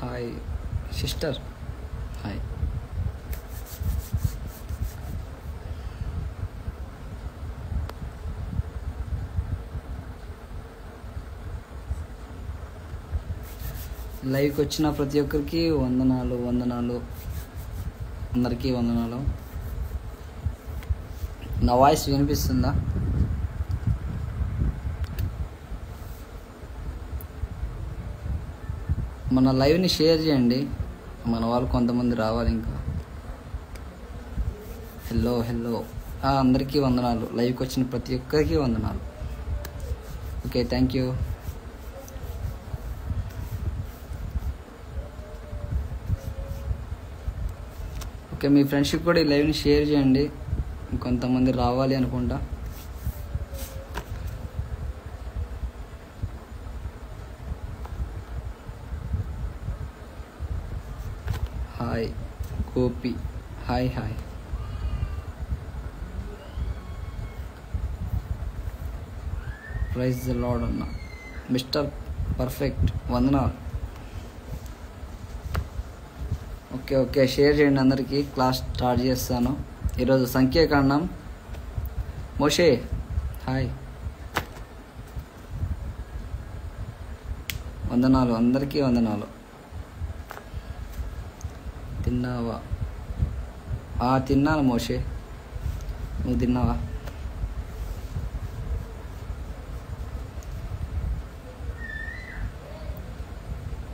Hi sister. Hi. లైవ్కి వచ్చిన ప్రతి ఒక్కరికి వందనాలు. అందరికీ వందనాలు. నా వాయిస్ వినిపిస్తుందా? మన లైవ్ని షేర్ చేయండి, మన వాళ్ళు కొంతమంది రావాలి ఇంకా. హలో అందరికీ వందనాలు. లైవ్కి వచ్చిన ప్రతి ఒక్కరికి వందనాలు. Okay, thank you. ఓకే, మీ ఫ్రెండ్షిప్ కూడా ఈ లైవ్ని షేర్ చేయండి, కొంతమంది రావాలి అనుకుంటా. Hi Gopi. Hi. Praise the lord అన్న. మిస్టర్ పర్ఫెక్ట్ వందనాలు. ఓకే, షేర్ చేయండి అందరికీ. క్లాస్ స్టార్ట్ చేస్తాను. ఈరోజు సంఖ్యాకాండం. Moshe hi. వందనాలు, అందరికీ వందనాలు. తిన్నావా? తిన్నాను మోషే, నువ్వు తిన్నావా?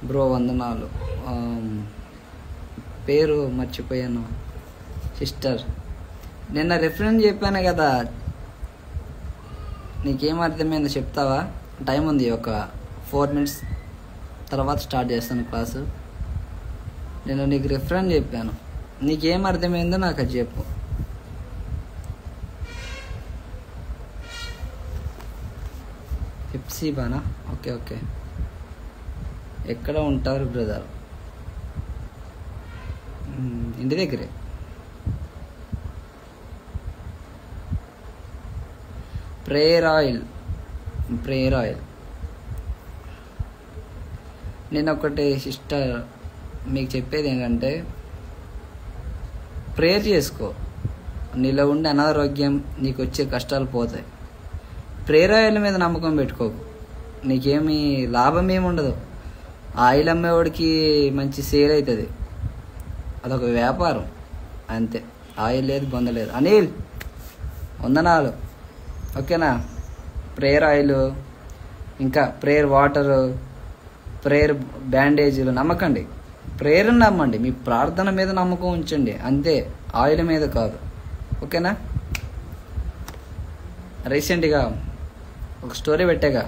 బ్రో వందనాలు. పేరు మర్చిపోయాను సిస్టర్. నిన్న రిఫరెన్స్ చెప్పాను కదా, నీకేం అర్థమైందో చెప్తావా? టైం ఉంది, ఒక 4 minutes తర్వాత స్టార్ట్ చేస్తాను క్లాసు. నేను నీకు రిఫరెన్స్ చెప్పాను, నీకేం అర్థమైందో నాకు అది చెప్పు. హెప్సీబానా? ఓకే. ఎక్కడ ఉంటారు బ్రదర్? ఇంటి దగ్గరే. Prayer oil. నేను ఒకటి సిస్టర్ మీకు చెప్పేది ఏంటంటే, ప్రేయర్ చేసుకో, నీలో ఉండే అనారోగ్యం, నీకు వచ్చే కష్టాలు పోతాయి. ప్రేయర్ ఆయిల్ మీద నమ్మకం పెట్టుకోకు, నీకేమీ లాభం ఏమి ఉండదు. ఆయిల్ అమ్మేవాడికి మంచి సేల్ అవుతుంది, అదొక వ్యాపారం అంతే. ఆయిల్ లేదు, పొందలేదు. అనిల్ వందనాలు. ఓకేనా? ప్రేయర్ ఆయిల్, ఇంకా ప్రేయర్ వాటరు, ప్రేయర్ బ్యాండేజీలు నమ్మకండి. ప్రేయర్ని నమ్మండి, మీ ప్రార్థన మీద నమ్మకం ఉంచండి అంతే, ఆయిల్ మీద కాదు. ఓకేనా? రీసెంట్గా ఒక స్టోరీ పెట్టాగా,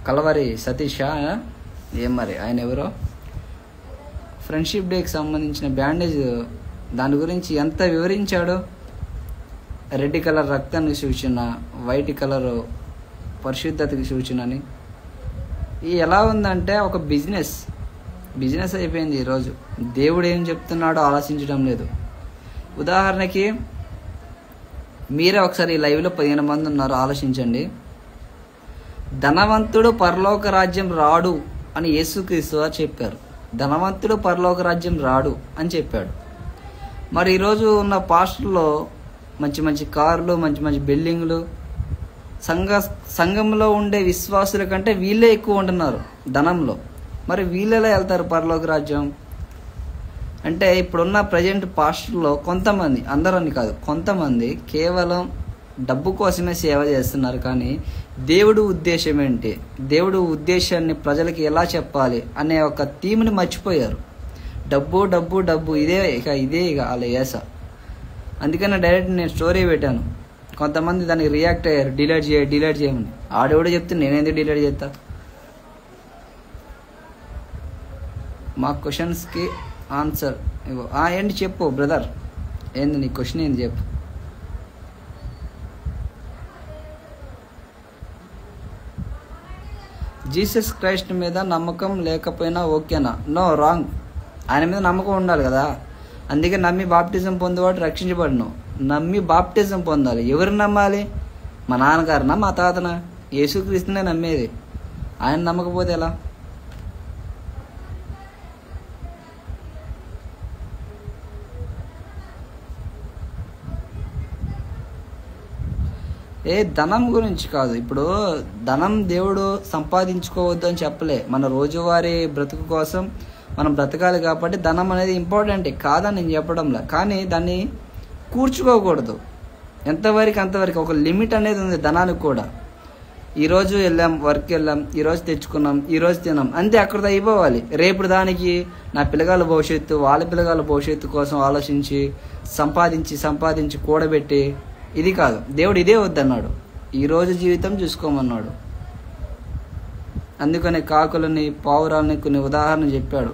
కలవరి సతీషా ఏం మరి ఆయన ఎవరో, ఫ్రెండ్షిప్ డేకి సంబంధించిన బ్యాండేజ్, దాని గురించి ఎంత వివరించాడో. రెడ్ కలర్ రక్తానికి సూచన, వైట్ కలర్ పరిశుద్ధతకి సూచన అని. ఎలా ఉందంటే ఒక బిజినెస్ అయిపోయింది ఈరోజు. దేవుడు ఏం చెప్తున్నాడో ఆలోచించడం లేదు. ఉదాహరణకి మీరే ఒకసారి ఈ లైవ్లో 15 మంది ఉన్నారు, ఆలోచించండి. ధనవంతుడు పరలోక రాజ్యం రాడు అని యేసుక్రీస్తు వారు చెప్పారు. ధనవంతుడు పరలోక రాజ్యం రాడు అని చెప్పాడు. మరి ఈరోజు ఉన్న పాస్టర్లో మంచి కార్లు, మంచి బిల్డింగ్లు, సంఘంలో ఉండే విశ్వాసుల కంటే వీళ్ళే ఎక్కువ ఉంటున్నారు ధనంలో. మరి వీళ్ళెలా వెళ్తారు పరలోక రాజ్యం? అంటే ఇప్పుడున్న ప్రజెంట్ పాస్టర్లో కొంతమంది, అందరని కాదు, కొంతమంది కేవలం డబ్బు కోసమే సేవ చేస్తున్నారు. కానీ దేవుడు ఉద్దేశం ఏంటి, దేవుడు ఉద్దేశాన్ని ప్రజలకి ఎలా చెప్పాలి అనే ఒక థీమ్ని మర్చిపోయారు. డబ్బు ఇదే ఇక వాళ్ళ ఏస. అందుకని డైరెక్ట్ నేను స్టోరీ పెట్టాను. కొంతమంది దానికి రియాక్ట్ అయ్యారు, డిలీట్ చేయమని. ఆడెవడో చెప్తే నేనేందుకు డిలీట్ చేస్తా? మా క్వశ్చన్స్కి ఆన్సర్ ఇవ్వు. ఏంటి చెప్పు బ్రదర్, ఏంది నీ క్వశ్చన్ ఏంది చెప్పు. జీసస్ క్రైస్ట్ మీద నమ్మకం లేకపోయినా ఓకేనా? No, wrong. ఆయన మీద నమ్మకం ఉండాలి కదా. అందుకే నమ్మి బాప్టిజం పొందేవాడు రక్షించబడను. నమ్మి బాప్టిజం పొందాలి. ఎవరు నమ్మాలి? మా నాన్నగారనా, మా తాతనా? యేసుక్రీస్తునే నమ్మేది. ఆయన నమ్మకపోతే ఎలా? ధనం గురించి కాదు. ఇప్పుడు ధనం దేవుడు సంపాదించుకోవద్దు అని చెప్పలే. మన రోజువారీ బ్రతుకు కోసం మనం బ్రతకాలి కాబట్టి ధనం అనేది ఇంపార్టెంట్ కాదని నేను చెప్పడంలా. కానీ దాన్ని కూర్చుకోకూడదు. ఎంతవరకు అంతవరకు ఒక లిమిట్ అనేది ఉంది ధనానికి కూడా. ఈరోజు వెళ్ళాం, వర్క్ వెళ్ళాం, ఈరోజు తెచ్చుకున్నాం, ఈరోజు తిన్నాం, అంతే, అక్కడితో అయిపోవాలి. రేపు దానికి నా పిల్లగాళ్ళ భవిష్యత్తు, వాళ్ళ పిల్లగాళ్ళ భవిష్యత్తు కోసం ఆలోచించి సంపాదించి కూడబెట్టి ఇది కాదు. దేవుడు ఇదే వద్దన్నాడు. ఈరోజు జీవితం చూసుకోమన్నాడు. అందుకనే కాకులని, పావురాలని కొన్ని ఉదాహరణ చెప్పాడు.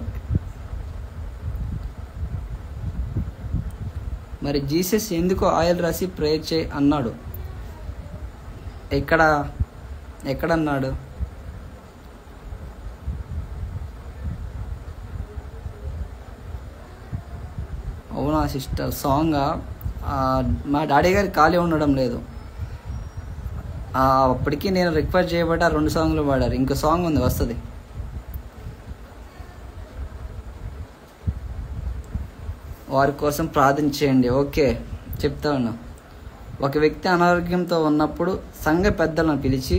మరి జీసస్ ఎందుకో ఆయిల్ రాసి ప్రేయర్ చేయి అన్నాడు? ఎక్కడన్నాడు? అవునా సిస్టర్? సాంగ్ మా డాడీ గారి ఖాళీ ఉండడం లేదు. అప్పటికి నేను రిక్వెస్ట్ చేయబట్టి ఆ 2 సాంగ్లు పాడారు. ఇంకో సాంగ్ ఉంది, వస్తుంది. వారి కోసం ప్రార్థన చేయండి. ఓకే, చెప్తా ఉన్నా. ఒక వ్యక్తి అనారోగ్యంతో ఉన్నప్పుడు సంఘ పెద్దలను పిలిచి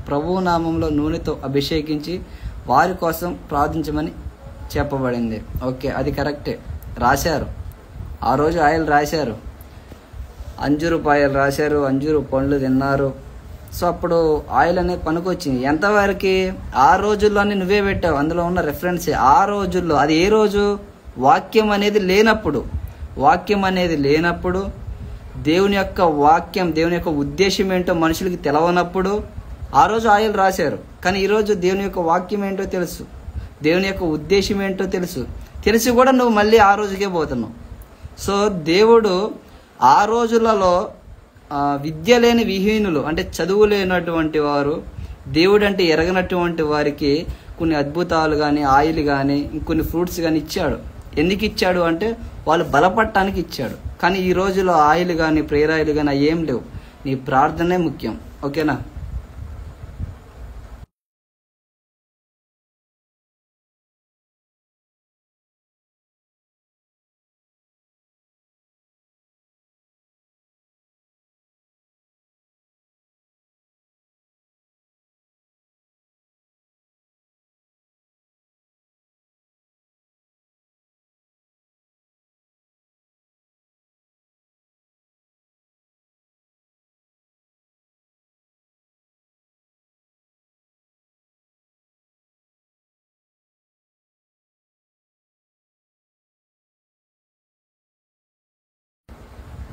ప్రభువు నామంలో నూనెతో అభిషేకించి వారి కోసం ప్రార్థించమని చెప్పబడింది. ఓకే, అది కరెక్టే, రాశారు. ఆ రోజు ఆయిల్ రాశారు, అంజూరు పాయలు రాశారు, అంజూరు పండ్లు తిన్నారు. సో అప్పుడు ఆయిల్ అనేది పనికొచ్చింది. ఎంతవరకు? ఆ రోజుల్లోనే నువ్వే పెట్టావు, అందులో ఉన్న రెఫరెన్స్. ఆ రోజుల్లో, అది ఏ రోజు? వాక్యం అనేది లేనప్పుడు, దేవుని యొక్క వాక్యం, దేవుని యొక్క ఉద్దేశం ఏంటో మనుషులకి తెలవనప్పుడు ఆ రోజు ఆయిల్ రాశారు. కానీ ఈరోజు దేవుని యొక్క వాక్యం ఏంటో తెలుసు, దేవుని యొక్క ఉద్దేశం ఏంటో తెలిసి కూడా నువ్వు మళ్ళీ ఆ రోజుకే పోతున్నావు. సో దేవుడు ఆ రోజులలో విద్య లేని విహీనులు, అంటే చదువు లేనటువంటి వారు, దేవుడు అంటే ఎరగనటువంటి వారికి కొన్ని అద్భుతాలు కానీ, ఆయిల్ కానీ, ఇంకొన్ని ఫ్రూట్స్ కానీ ఇచ్చాడు. ఎందుకు ఇచ్చాడు అంటే వాళ్ళు బలపడటానికి ఇచ్చాడు. కానీ ఈ రోజులో ఆయిల్ కానీ, ప్రేయర్ ఆయిల్ కానీ ఏం లేవు. నీ ప్రార్థనే ముఖ్యం. ఓకేనా?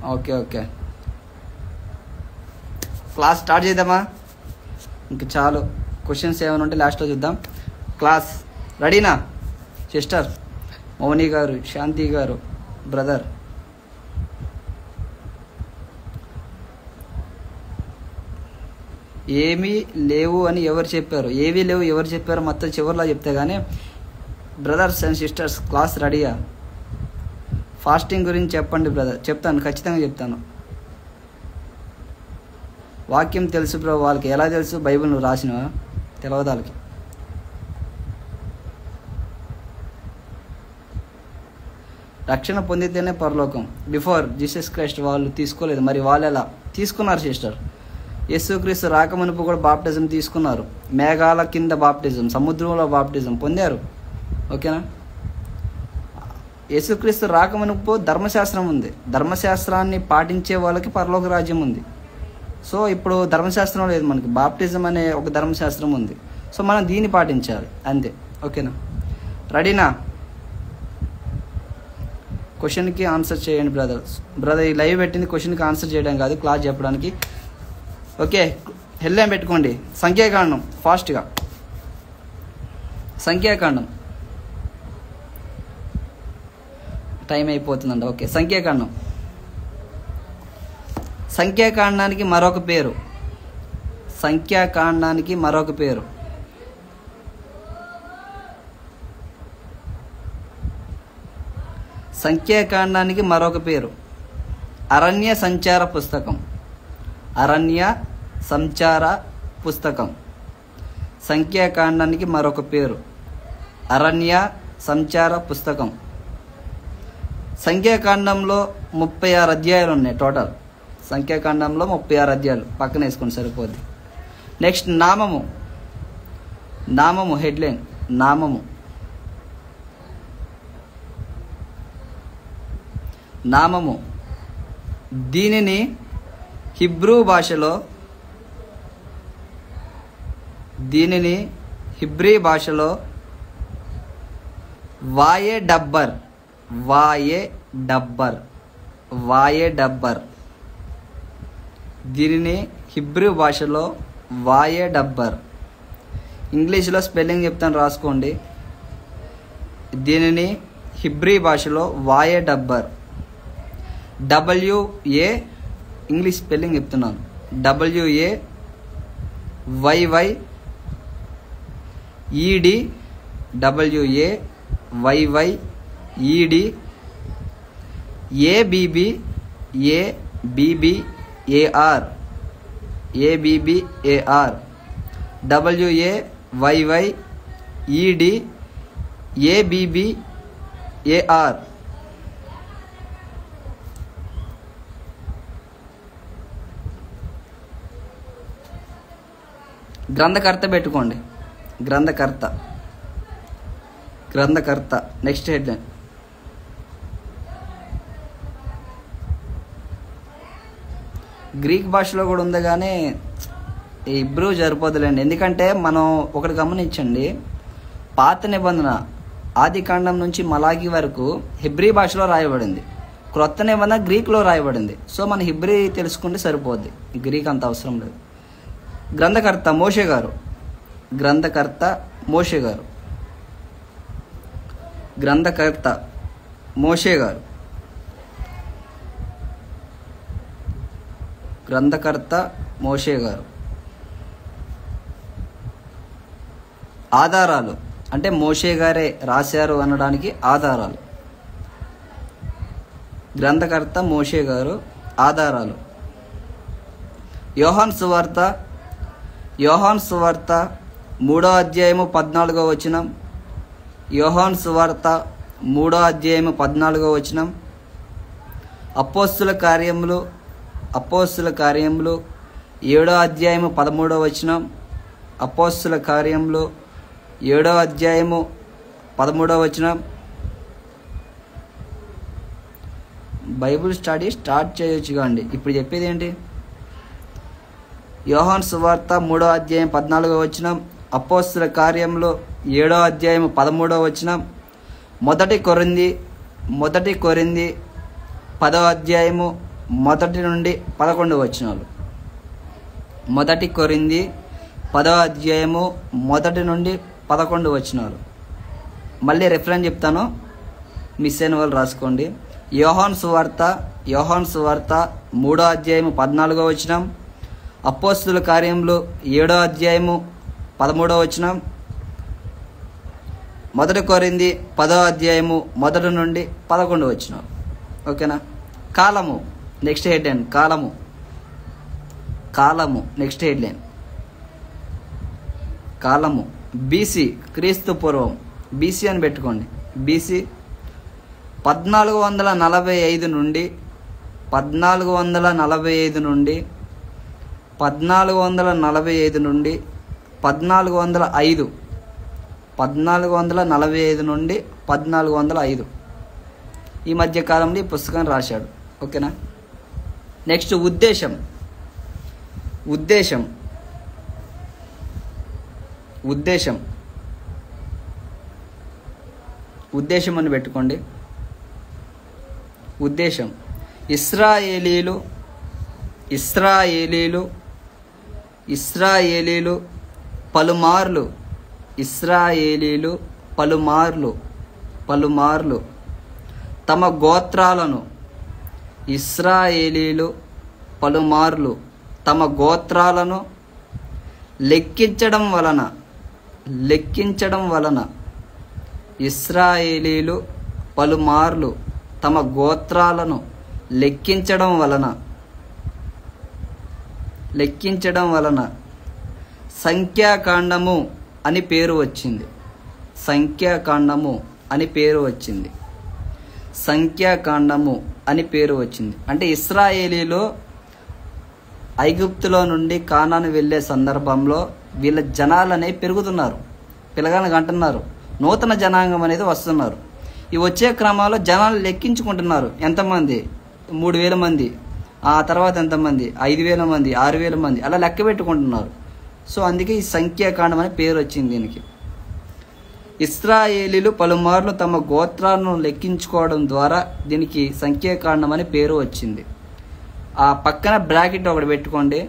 ఓకే, క్లాస్ స్టార్ట్ చేద్దామా? ఇంక చాలు, క్వశ్చన్స్ ఏమైనా ఉంటే లాస్ట్లో చూద్దాం. క్లాస్ రెడీనా? సిస్టర్ మౌని గారు, శాంతి గారు, బ్రదర్. ఏమీ లేవు అని ఎవరు చెప్పారు? ఏవీ లేవు ఎవరు చెప్పారు? మొత్తం చివరిలో చెప్తే కానీ. బ్రదర్స్ అండ్ సిస్టర్స్, క్లాస్ రెడీయా? ఫాస్టింగ్ గురించి చెప్పండి బ్రదర్. చెప్తాను, ఖచ్చితంగా చెప్తాను. వాక్యం తెలుసు బ్రో. వాళ్ళకి ఎలా తెలుసు? బైబిల్ నువ్వు రాసినవా? తెలియదు వాళ్ళకి. రక్షణ పొందితేనే పరలోకం. బిఫోర్ జీసస్ క్రైస్ట్ వాళ్ళు తీసుకోలేదు. మరి వాళ్ళు ఎలా తీసుకున్నారు సిస్టర్? యేసుక్రీస్తు రాకమునుపు కూడా బాప్టిజం తీసుకున్నారు. మేఘాల కింద బాప్టిజం, సముద్రంలో బాప్టిజం పొందారు. ఓకేనా? యేసుక్రీస్తు రాకమునుపు ధర్మశాస్త్రం ఉంది. ధర్మశాస్త్రాన్ని పాటించే వాళ్ళకి పరలోక రాజ్యం ఉంది. సో ఇప్పుడు ధర్మశాస్త్రం లేదు, మనకి బాప్టిజం అనే ఒక ధర్మశాస్త్రం ఉంది. సో మనం దీన్ని పాటించాలి అంతే. ఓకేనా? రెడీనా? క్వశ్చన్కి ఆన్సర్ చేయండి బ్రదర్. ఈ లైవ్ పెట్టింది క్వశ్చన్కి ఆన్సర్ చేయడం కాదు, క్లాస్ చెప్పడానికి. ఓకే, హెల్లేం పెట్టుకోండి. సంఖ్యాకాండం ఫాస్ట్గా. సంఖ్యాకాండం టైం అయిపోతుందండి. ఓకే, సంఖ్యాకాండానికి మరొక పేరు. సంఖ్యాకాండానికి మరొక పేరు సంఖ్యాకాండానికి మరొక పేరు అరణ్య సంచార పుస్తకం. అరణ్య సంచార పుస్తకం. సంఖ్యాకాండానికి మరొక పేరు అరణ్య సంచార పుస్తకం. సంఖ్యాకాండంలో 36 అధ్యాయాలు ఉన్నాయి టోటల్. సంఖ్యాకాండంలో 36 అధ్యాయాలు, పక్కన వేసుకొని సరిపోద్ది. నెక్స్ట్ నామము. నామము హెడ్లైన్. నామము. నామము దీనిని హిబ్రూ భాషలో వాయే డబ్బర్ దీనిని హిబ్రూ భాషలో వాయే డబ్బర్. ఇంగ్లీష్లో స్పెల్లింగ్ చెప్తాను, రాసుకోండి. దీనిని హిబ్రీ భాషలో వాయే డబ్బర్. WA ఇంగ్లీష్ స్పెల్లింగ్ చెప్తున్నాను. WAYYED ABBAR WAYYED ABBAR. గ్రంథకర్త పెట్టుకోండి. గ్రంథకర్త. Next headline. గ్రీక్ భాషలో కూడా ఉంది, కానీ హిబ్రూ సరిపోదులేండి. ఎందుకంటే మనం ఒకటి గమనించండి, పాత నిబంధన ఆది కాండం నుంచి మలాకి వరకు హిబ్రీ భాషలో రాయబడింది, క్రొత్త నిబంధన గ్రీక్లో రాయబడింది. సో మన హిబ్రీ తెలుసుకుంటే సరిపోద్ది, గ్రీక్ అంత అవసరం లేదు. గ్రంథకర్త మోషే గారు. గ్రంథకర్త మోషే గారు. ఆధారాలు అంటే మోషే గారే రాశారు అనడానికి ఆధారాలు. గ్రంథకర్త మోషే గారు. ఆధారాలు. యోహాను సువార్త 3వ అధ్యాయము 14వ వచనం. యోహాను సువార్త 3వ అధ్యాయము 14వ వచనం. అపోస్తుల కార్యములు 7వ అధ్యాయము 13వ వచనం. అపోస్తుల కార్యములు 7వ అధ్యాయము 13వ వచనం. బైబిల్ స్టడీ స్టార్ట్ చేయొచ్చుగా అండి. ఇప్పుడు చెప్పేది ఏంటి? యోహాను సువార్త 3వ అధ్యాయం 14వ వచనం. అపోస్తుల కార్యములు 7వ అధ్యాయం 13వ వచనం. మొదటి కొరింథీ 10వ అధ్యాయము 1 నుండి 11 వచనాలు. మొదటి కొరింథీ 10వ అధ్యాయము 1 నుండి 11 వచనాలు. మళ్ళీ రెఫరెన్స్ చెప్తాను, మిస్ అయిన వాళ్ళు రాసుకోండి. యోహాను సువార్త 3వ అధ్యాయము 14వ వచనం. అపోస్తుల కార్యములు 7వ అధ్యాయము 13వ వచనం. మొదటి కొరింథీ 10వ అధ్యాయము 1 నుండి 11 వచనం. ఓకేనా? కాలము నెక్స్ట్ హెడ్లైన్. కాలము నెక్స్ట్ హెడ్లైన్. కాలము బీసీ, క్రీస్తు పూర్వం. బీసీ అని పెట్టుకోండి. బీసీ 1445 నుండి 1445 నుండి 1445 నుండి 1405. 1445 నుండి 1405 ఈ మధ్య కాలంలో ఈ పుస్తకం రాశాడు. ఓకేనా? నెక్స్ట్ ఉద్దేశం. ఉద్దేశం అని పెట్టుకోండి. ఉద్దేశం. ఇశ్రాయేలీలు పలుమార్లు తమ గోత్రాలను లెక్కించడం వలన ఇశ్రాయేలీలు పలుమార్లు తమ గోత్రాలను లెక్కించడం వలన సంఖ్యాకాండము అని పేరు వచ్చింది. సంఖ్యాకాండము అని పేరు వచ్చింది. అంటే ఇశ్రాయేలీలో ఐగుప్తులో నుండి కానాను వెళ్ళే సందర్భంలో వీళ్ళ జనాలనే పెరుగుతున్నారు, పిల్లగాని అంటున్నారు, నూతన జనాంగం అనేది వస్తున్నారు. ఈ వచ్చే క్రమంలో జనాలు లెక్కించుకుంటున్నారు. ఎంతమంది? 3000 మంది. ఆ తర్వాత ఎంతమంది? 5000 మంది, 6000 మంది, అలా లెక్క పెట్టుకుంటున్నారు. సో అందుకే ఈ సంఖ్యాకాండం అనే పేరు వచ్చింది దీనికి. ఇశ్రాయేలీలు పలుమార్లు తమ గోత్రాలను లెక్కించుకోవడం ద్వారా దీనికి సంఖ్యాకాండం అనే పేరు వచ్చింది. ఆ పక్కన బ్రాకెట్ ఒకటి పెట్టుకోండి,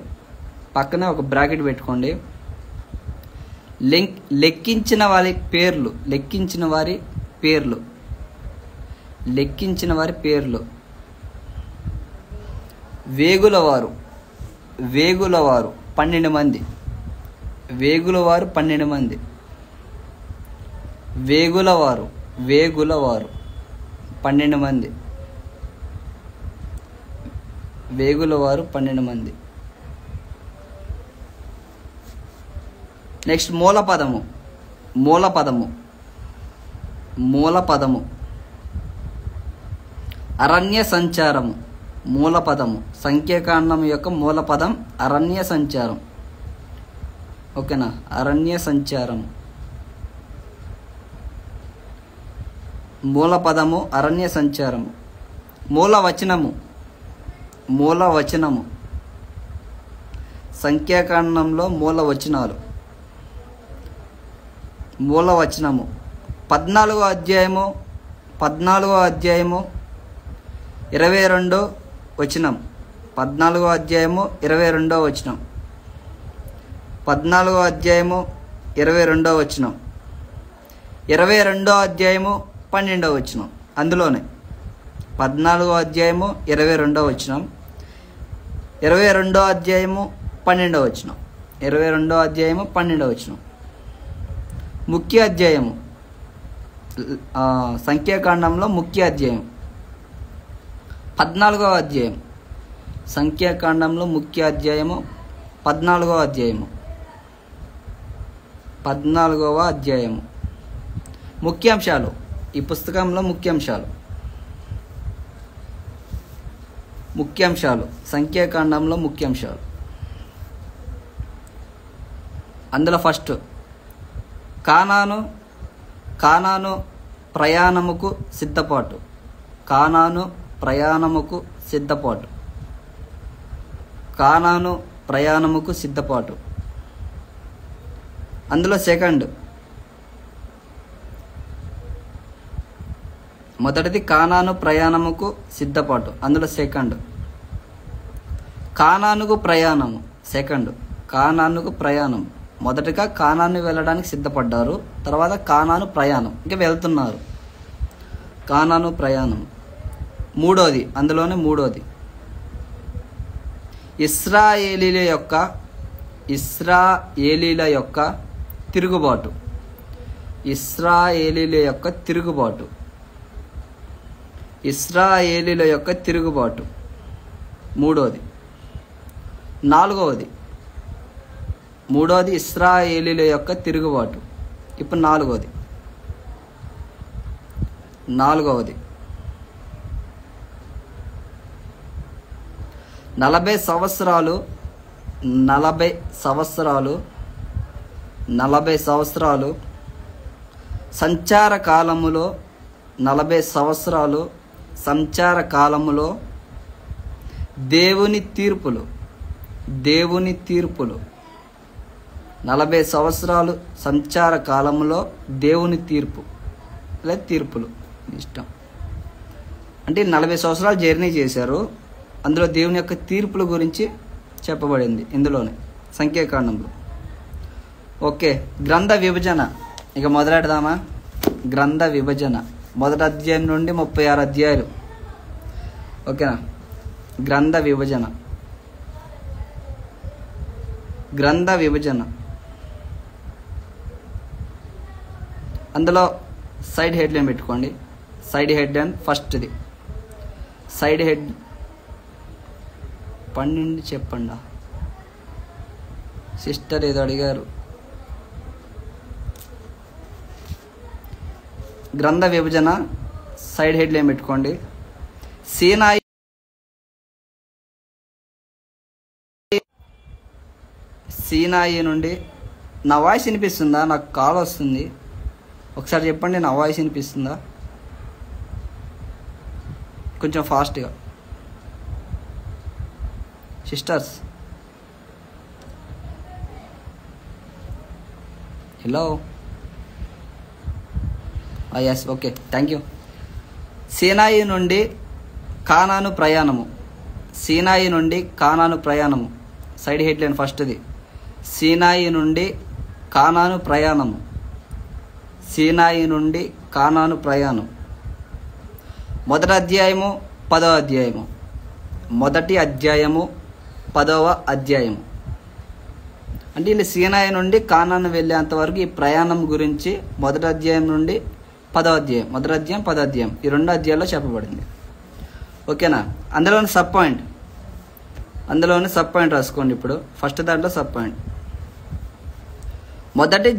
పక్కన ఒక బ్రాకెట్ పెట్టుకోండి. లెక్కించిన వారి పేర్లు, లెక్కించిన వారి పేర్లు, లెక్కించిన వారి పేర్లు. వేగులవారు, వేగులవారు 12 మంది, వేగులవారు 12 మంది, వేగులవారు, వేగులవారు 12 మంది, వేగులవారు 12 మంది. నెక్స్ట్ మూలపదము, మూలపదము, మూలపదము, అరణ్య సంచారము. మూలపదము, సంఖ్యాకాండం యొక్క మూలపదం అరణ్య సంచారం. ఓకేనా? అరణ్య సంచారము, మూలపదము అరణ్య సంచారము. మూలవచనము, మూలవచనము, సంఖ్యాకాండంలో మూలవచనాలు. మూలవచనము 14వ అధ్యాయము, 14వ అధ్యాయము 22వ వచనం, 14వ అధ్యాయము 22వ వచనం, 14వ అధ్యాయము 22వ వచనం, 22వ అధ్యాయము 12వ వచనం. అందులోనే 14వ అధ్యాయము 22వ వచనం, 22వ అధ్యాయము 12వ వచనం, 22వ అధ్యాయము 12వ వచనం. ముఖ్య అధ్యాయము, సంఖ్యాకాండంలో ముఖ్య అధ్యాయం 14వ అధ్యాయం, సంఖ్యాకాండంలో ముఖ్య అధ్యాయము 14వ అధ్యాయము, 14వ అధ్యాయము. ముఖ్యాంశాలు, ఈ పుస్తకంలో ముఖ్యాంశాలు, ముఖ్యాంశాలు, సంఖ్యాకాండంలో ముఖ్యాంశాలు. అందులో ఫస్ట్ కానాను, కానాను ప్రయాణముకు సిద్ధపాటు, కానాను ప్రయాణముకు సిద్ధపాటు, కానాను ప్రయాణముకు సిద్ధపాటు. అందులో సెకండ్, మొదటిది కానాను ప్రయాణముకు సిద్ధపాటు, అందులో సెకండ్ కానానుకు ప్రయాణము, సెకండ్ కానానుకు ప్రయాణం. మొదటగా కానాను వెళ్ళడానికి సిద్ధపడ్డారు, తర్వాత కానాను ప్రయాణం, ఇంకా వెళ్తున్నారు. కానాను ప్రయాణం. మూడోది, అందులోనే మూడోది ఇశ్రాయేలీల యొక్క, ఇశ్రాయేలీల యొక్క తిరుగుబాటు, ఇశ్రాయేలీల యొక్క తిరుగుబాటు, ఇశ్రాయేలీల యొక్క తిరుగుబాటు. మూడోది. నాలుగవది, మూడోది ఇశ్రాయేలీల యొక్క తిరుగుబాటు. ఇప్పుడు నాలుగవది, నాలుగవది 40 సంవత్సరాలు, 40 సంవత్సరాలు, 40 సంవత్సరాలు సంచార కాలములో, 40 సంవత్సరాలు సంచార కాలములో దేవుని తీర్పులు, దేవుని తీర్పులు. 40 సంవత్సరాలు సంచార కాలంలో దేవుని తీర్పు లేదా తీర్పులు, ఇష్టం. అంటే 40 సంవత్సరాలు జర్నీ చేశారు, అందులో దేవుని యొక్క తీర్పుల గురించి చెప్పబడింది ఇందులోనే సంఖ్యాకాండంలో. ఓకే, గ్రంథ విభజన. ఇక మొదలెడదామా? గ్రంథ విభజన మొదటి అధ్యాయం నుండి 36 అధ్యాయాలు. ఓకేనా? గ్రంథ విభజన, గ్రంథ విభజన. అందులో సైడ్ హెడ్లైన్ పెట్టుకోండి. సైడ్ హెడ్లైన్ ఫస్ట్ది, సైడ్ హెడ్ 12 చెప్పండి. సిస్టర్ ఏదో అడిగారు. గ్రంథ విభజన సైడ్ హెడ్లైన్ పెట్టుకోండి. 'సీనాయి సీనాయి నుండి. నా వాయిస్ వినిపిస్తుందా? నాకు కాల్ వస్తుంది, ఒకసారి చెప్పండి. నా వాయిస్ వినిపిస్తుందా? కొంచెం ఫాస్ట్గా sisters. Hello. Yes, okay, thank you. Sinai నుండి కానాను ప్రయాణము. సీనాయి నుండి కానాను ప్రయాణము. సైడ్ హెడ్లైన్ ఫస్ట్ది. సీనాయి నుండి కానాను ప్రయాణము. సీనాయి నుండి కానాను ప్రయాణం. మొదటి అధ్యాయము 10వ అధ్యాయము. మొదటి అధ్యాయము 10వ అధ్యాయము. అంటే వీళ్ళు సీనాయి నుండి కానాను వెళ్ళేంత వరకు ఈ ప్రయాణం గురించి మొదటి అధ్యాయం నుండి 10వ అధ్యాయం, మొదటి అధ్యాయం 10వ అధ్యాయం, ఈ 2 అధ్యాయాల్లో చెప్పబడింది. ఓకేనా? అందులోని సబ్ పాయింట్ రాసుకోండి. ఇప్పుడు ఫస్ట్ దాంట్లో సబ్ పాయింట్. మొదటి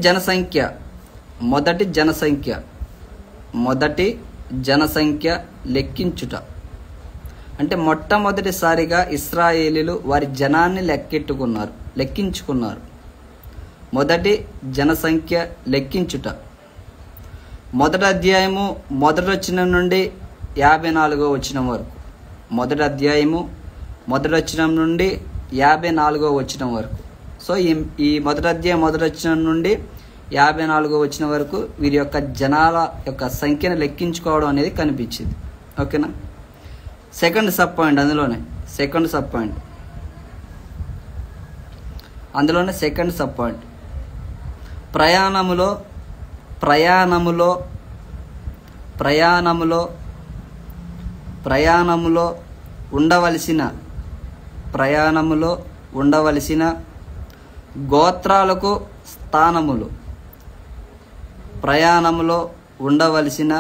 జనసంఖ్య లెక్కించుట. అంటే మొట్టమొదటిసారిగా ఇశ్రాయేలీలు వారి జనాన్ని లెక్కించుకున్నారు. మొదటి జనసంఖ్య లెక్కించుట. మొదటి అధ్యాయము మొదటి వచనం నుండి 54వ వచనం వరకు. మొదటి అధ్యాయము మొదటి వచనం నుండి 54వ వచనం వరకు. సో ఈ మొదటి అధ్యాయం మొదటి వచనం నుండి 54వ వచనం వరకు వీరి యొక్క జనాల యొక్క సంఖ్యను లెక్కించుకోవడం అనేది కనిపించింది. ఓకేనా? సెకండ్ సబ్ పాయింట్ అందులోనే సెకండ్ సబ్ పాయింట్. ప్రయాణములో ఉండవలసిన గోత్రాలకు స్థానములు. ప్రయాణములో ఉండవలసిన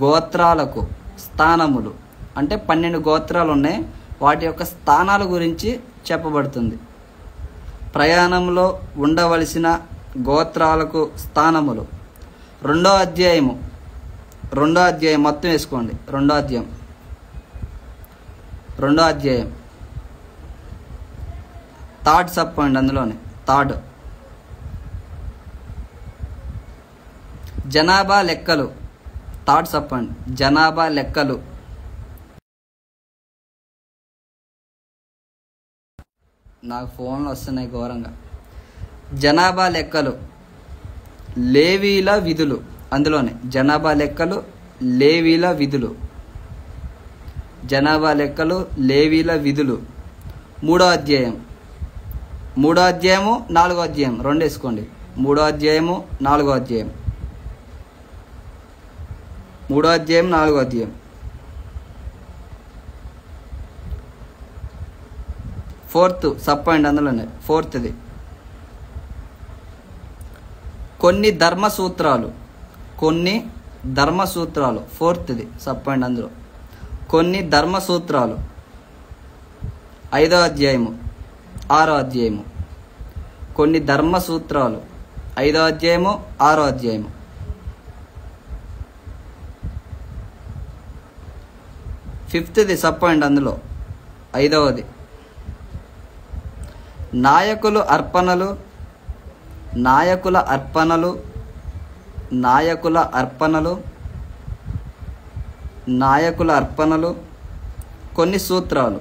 గోత్రాలకు స్థానములు అంటే 12 గోత్రాలు ఉన్నాయి, వాటి యొక్క స్థానాల గురించి చెప్పబడుతుంది. ప్రయాణంలో ఉండవలసిన గోత్రాలకు స్థానములు. రెండో అధ్యాయం మొత్తం వేసుకోండి. రెండో అధ్యాయం థర్డ్ సబ్ పాయింట్. అందులోనే థర్డ్ జనాభా లెక్కలు. థర్డ్ సబ్ పాయింట్ జనాభా లెక్కలు. నాకు ఫోన్లు వస్తున్నాయి ఘోరంగా. జనాభా లెక్కలు, లేవీల విధులు. అందులోనే జనాభా లెక్కలు, లేవీల విధులు. జనాభా లెక్కలు, లేవీల విధులు. మూడో అధ్యాయము 4వ అధ్యాయం 2 వేసుకోండి. 3వ అధ్యాయము 4వ అధ్యాయం. 3వ అధ్యాయం 4వ అధ్యాయం. ఫోర్త్ సబ్ పాయింట్ అందులోనే ఫోర్త్ది కొన్ని ధర్మసూత్రాలు. ఫోర్త్ది సబ్ పాయింట్ అందులో కొన్ని ధర్మసూత్రాలు. 5వ అధ్యాయము 6వ అధ్యాయము. కొన్ని ధర్మసూత్రాలు 5వ అధ్యాయము 6వ అధ్యాయము. ఫిఫ్త్ది సబ్ పాయింట్ అందులో 5వది నాయకుల అర్పణలు కొన్ని సూత్రాలు.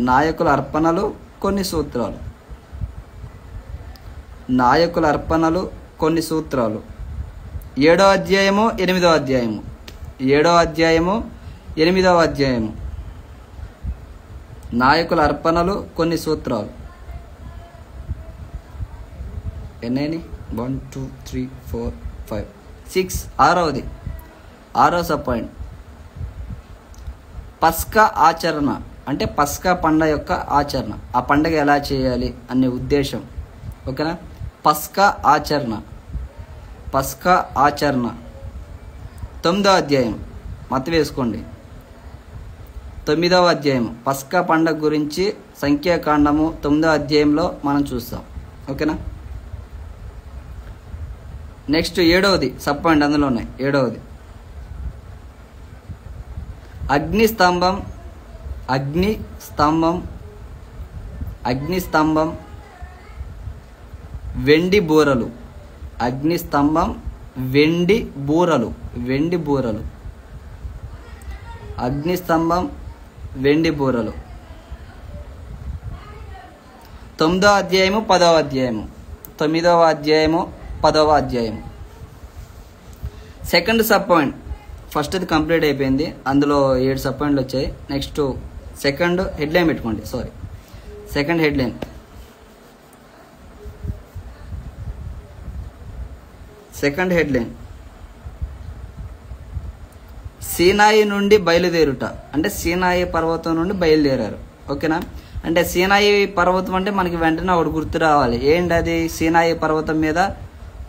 నాయకుల అర్పణలు కొన్ని సూత్రాలు. 7వ అధ్యాయము 8వ అధ్యాయము. 7వ అధ్యాయము 8వ అధ్యాయము. నాయకుల అర్పణలు కొన్ని సూత్రాలు. ఎన్ని? 1 2 3 4 5 6. 6వ సబ్ పాయింట్ పస్కా ఆచరణ. అంటే పస్కా పండగ యొక్క ఆచరణ, ఆ పండగ ఎలా చేయాలి అనే ఉద్దేశం. ఓకేనా? పస్కా ఆచరణ. 9వ అధ్యాయం మొత్తం వేసుకోండి. 9వ అధ్యాయం పస్కా పండగ గురించి సంఖ్యాకాండము 9వ అధ్యాయంలో మనం చూస్తాం. ఓకేనా? నెక్స్ట్ 7వది సబ్ పాయింట్ అందులోనే 7వది వెండి బూరలు. అగ్నిస్తంభం వెండి బూరలు. వెండి బూరలు. అగ్నిస్తంభం వెండి బూరలు. 9వ అధ్యాయము 10వ అధ్యాయము. 9వ అధ్యాయము 10వ అధ్యాయము. Second sub point. ఫస్ట్ది కంప్లీట్ అయిపోయింది, అందులో 7 సబ్ పాయింట్లు వచ్చాయి. నెక్స్ట్ సెకండ్ హెడ్లైన్ పెట్టుకోండి. Second headline. సెకండ్ హెడ్లైన్ సీనాయి నుండి బయలుదేరుట. అంటే సీనాయి పర్వతం నుండి బయలుదేరారు. ఓకేనా? అంటే సీనాయి పర్వతం అంటే మనకి వెంటనే ఒకటి గుర్తు రావాలి. ఏంటి అది? సీనాయి పర్వతం మీద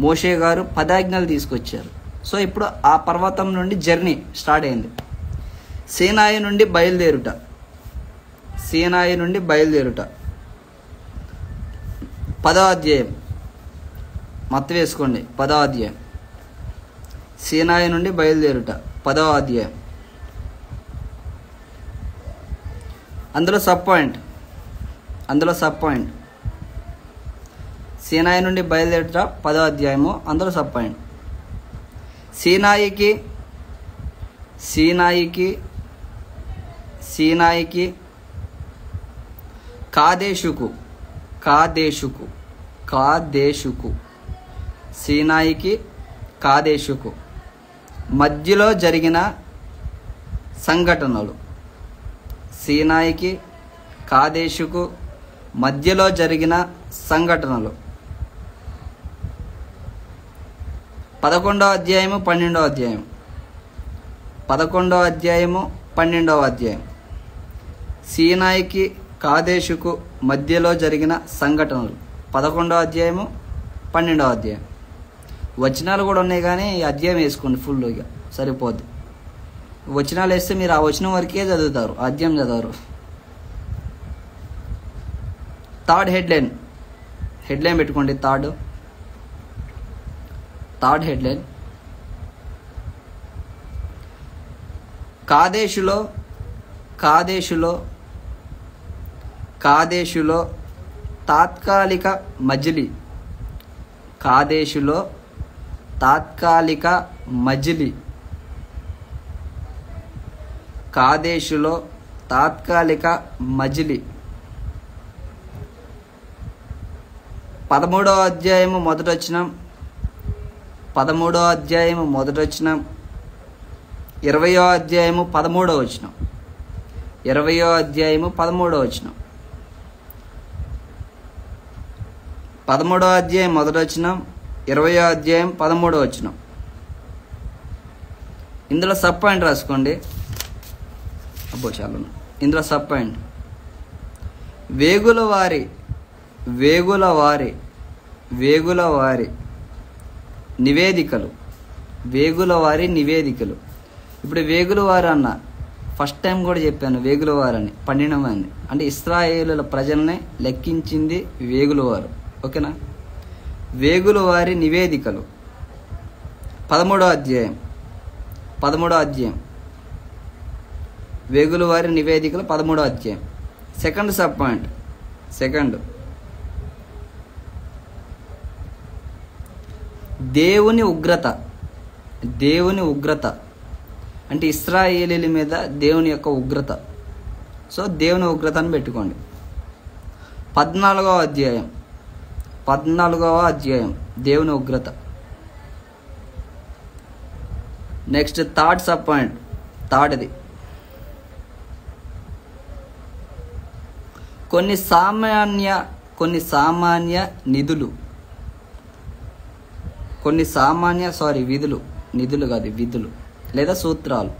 మోషే గారు 10 ఆజ్ఞలు తీసుకొచ్చారు. సో ఇప్పుడు ఆ పర్వతం నుండి జర్నీ స్టార్ట్ అయింది. సీనాయి నుండి బయలుదేరుట. సీనాయి నుండి బయలుదేరుట. 10వ అధ్యాయం మొత్తం వేసుకోండి. 10వ అధ్యాయం. సీనాయి నుండి బయలుదేరుట 10వ అధ్యాయం. అందులో సబ్ పాయింట్. సీనాయి నుండి బయలుదేరుట 10వ అధ్యాయము. అందులో సబ్ పాయింట్. సీనాయికి కాదేశుకు. సీనాయికి కాదేశుకు మధ్యలో జరిగిన సంఘటనలు. సీనాయికి కాదేశుకు మధ్యలో జరిగిన సంఘటనలు. 11వ అధ్యాయము 12వ అధ్యాయం. 11వ అధ్యాయము 12వ అధ్యాయం. సీనాయికి కాదేశుకు మధ్యలో జరిగిన సంఘటనలు. 11వ అధ్యాయము 12వ అధ్యాయం. వచనాలు కూడా ఉన్నాయి, కానీ ఈ అధ్యాయం వేసుకోండి ఫుల్గా సరిపోద్ది. వచనాలు వేస్తే మీరు ఆ వచనం వరకే చదువుతారు, అధ్యాయం చదవరు. థర్డ్ హెడ్లైన్ పెట్టుకోండి. Third headline. కాదేశులో తాత్కాలిక మజిలీ. కాదేశులో తాత్కాలిక మజిలీ. కాదేశులో తాత్కాలిక మజిలీ. 13వ అధ్యాయము మొదటి వచనం. 13వ అధ్యాయము మొదటి వచనం. 20వ అధ్యాయము 13వ వచనం. 20వ అధ్యాయము 13వ వచనం. 13వ అధ్యాయం మొదటి వచనం. 20వ అధ్యాయం 13వ వచనం. ఇందులో సబ్ పాయింట్ రాసుకోండి. ఇందులో సబ్ పాయింట్. వేగుల వారి నివేదికలు. ఇప్పుడు వేగుల వారు అన్న ఫస్ట్ టైం కూడా చెప్పాను. వేగుల వారని 12 మంది. అంటే ఇశ్రాయేలుల ప్రజల్ని లెక్కించింది వేగుల వారు. ఓకేనా? వేగుల వారి నివేదికలు 13వ అధ్యాయం. వేగుల వారి నివేదికలు 13వ అధ్యాయం. Second sub point. దేవుని ఉగ్రత అంటే ఇశ్రాయేలీల మీద దేవుని యొక్క ఉగ్రత. సో దేవుని ఉగ్రత అని పెట్టుకోండి. 14వ అధ్యాయం దేవుని ఉగ్రత. Next third sub point. థర్డ్ది కొన్ని సామాన్య నిధులు. నిధులు కాదు, విధులు లేదా సూత్రాలు.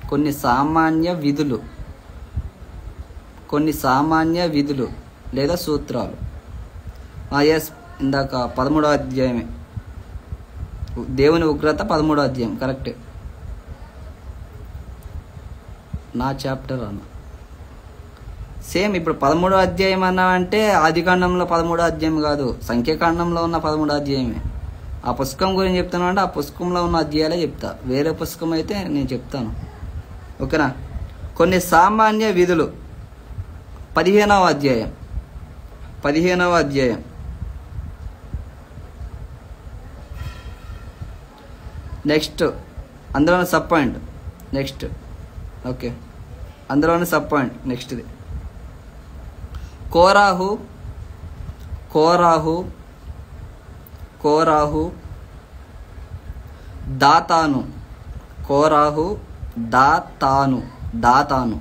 కొన్ని సామాన్య విధులు లేదా సూత్రాలు. ఎస్, ఇందాక 13వ అధ్యాయమే. దేవుని ఉగ్రత 13వ అధ్యాయం. కరెక్టే. నా చాప్టర్ అన్న సేమ్. ఇప్పుడు 13వ అధ్యాయం అన్నా అంటే ఆదికాండంలో 13వ అధ్యాయం కాదు, సంఖ్యాకాండంలో ఉన్న 13వ అధ్యాయమే. ఆ పుస్తకం గురించి చెప్తాను అంటే ఆ పుస్తకంలో ఉన్న అధ్యాయాలే చెప్తా. వేరే పుస్తకం అయితే నేను చెప్తాను. ఓకేనా? కొన్ని సామాన్య విధులు 15వ అధ్యాయం. నెక్స్ట్ అందులోనే సబ్ పాయింట్. నెక్స్ట్ ఓకే, అందులోనే సబ్ పాయింట్ నెక్స్ట్ది. కోరాహు కోరాహు కోరాహు దాతాను. కోరాహు దాతాను దాతాను.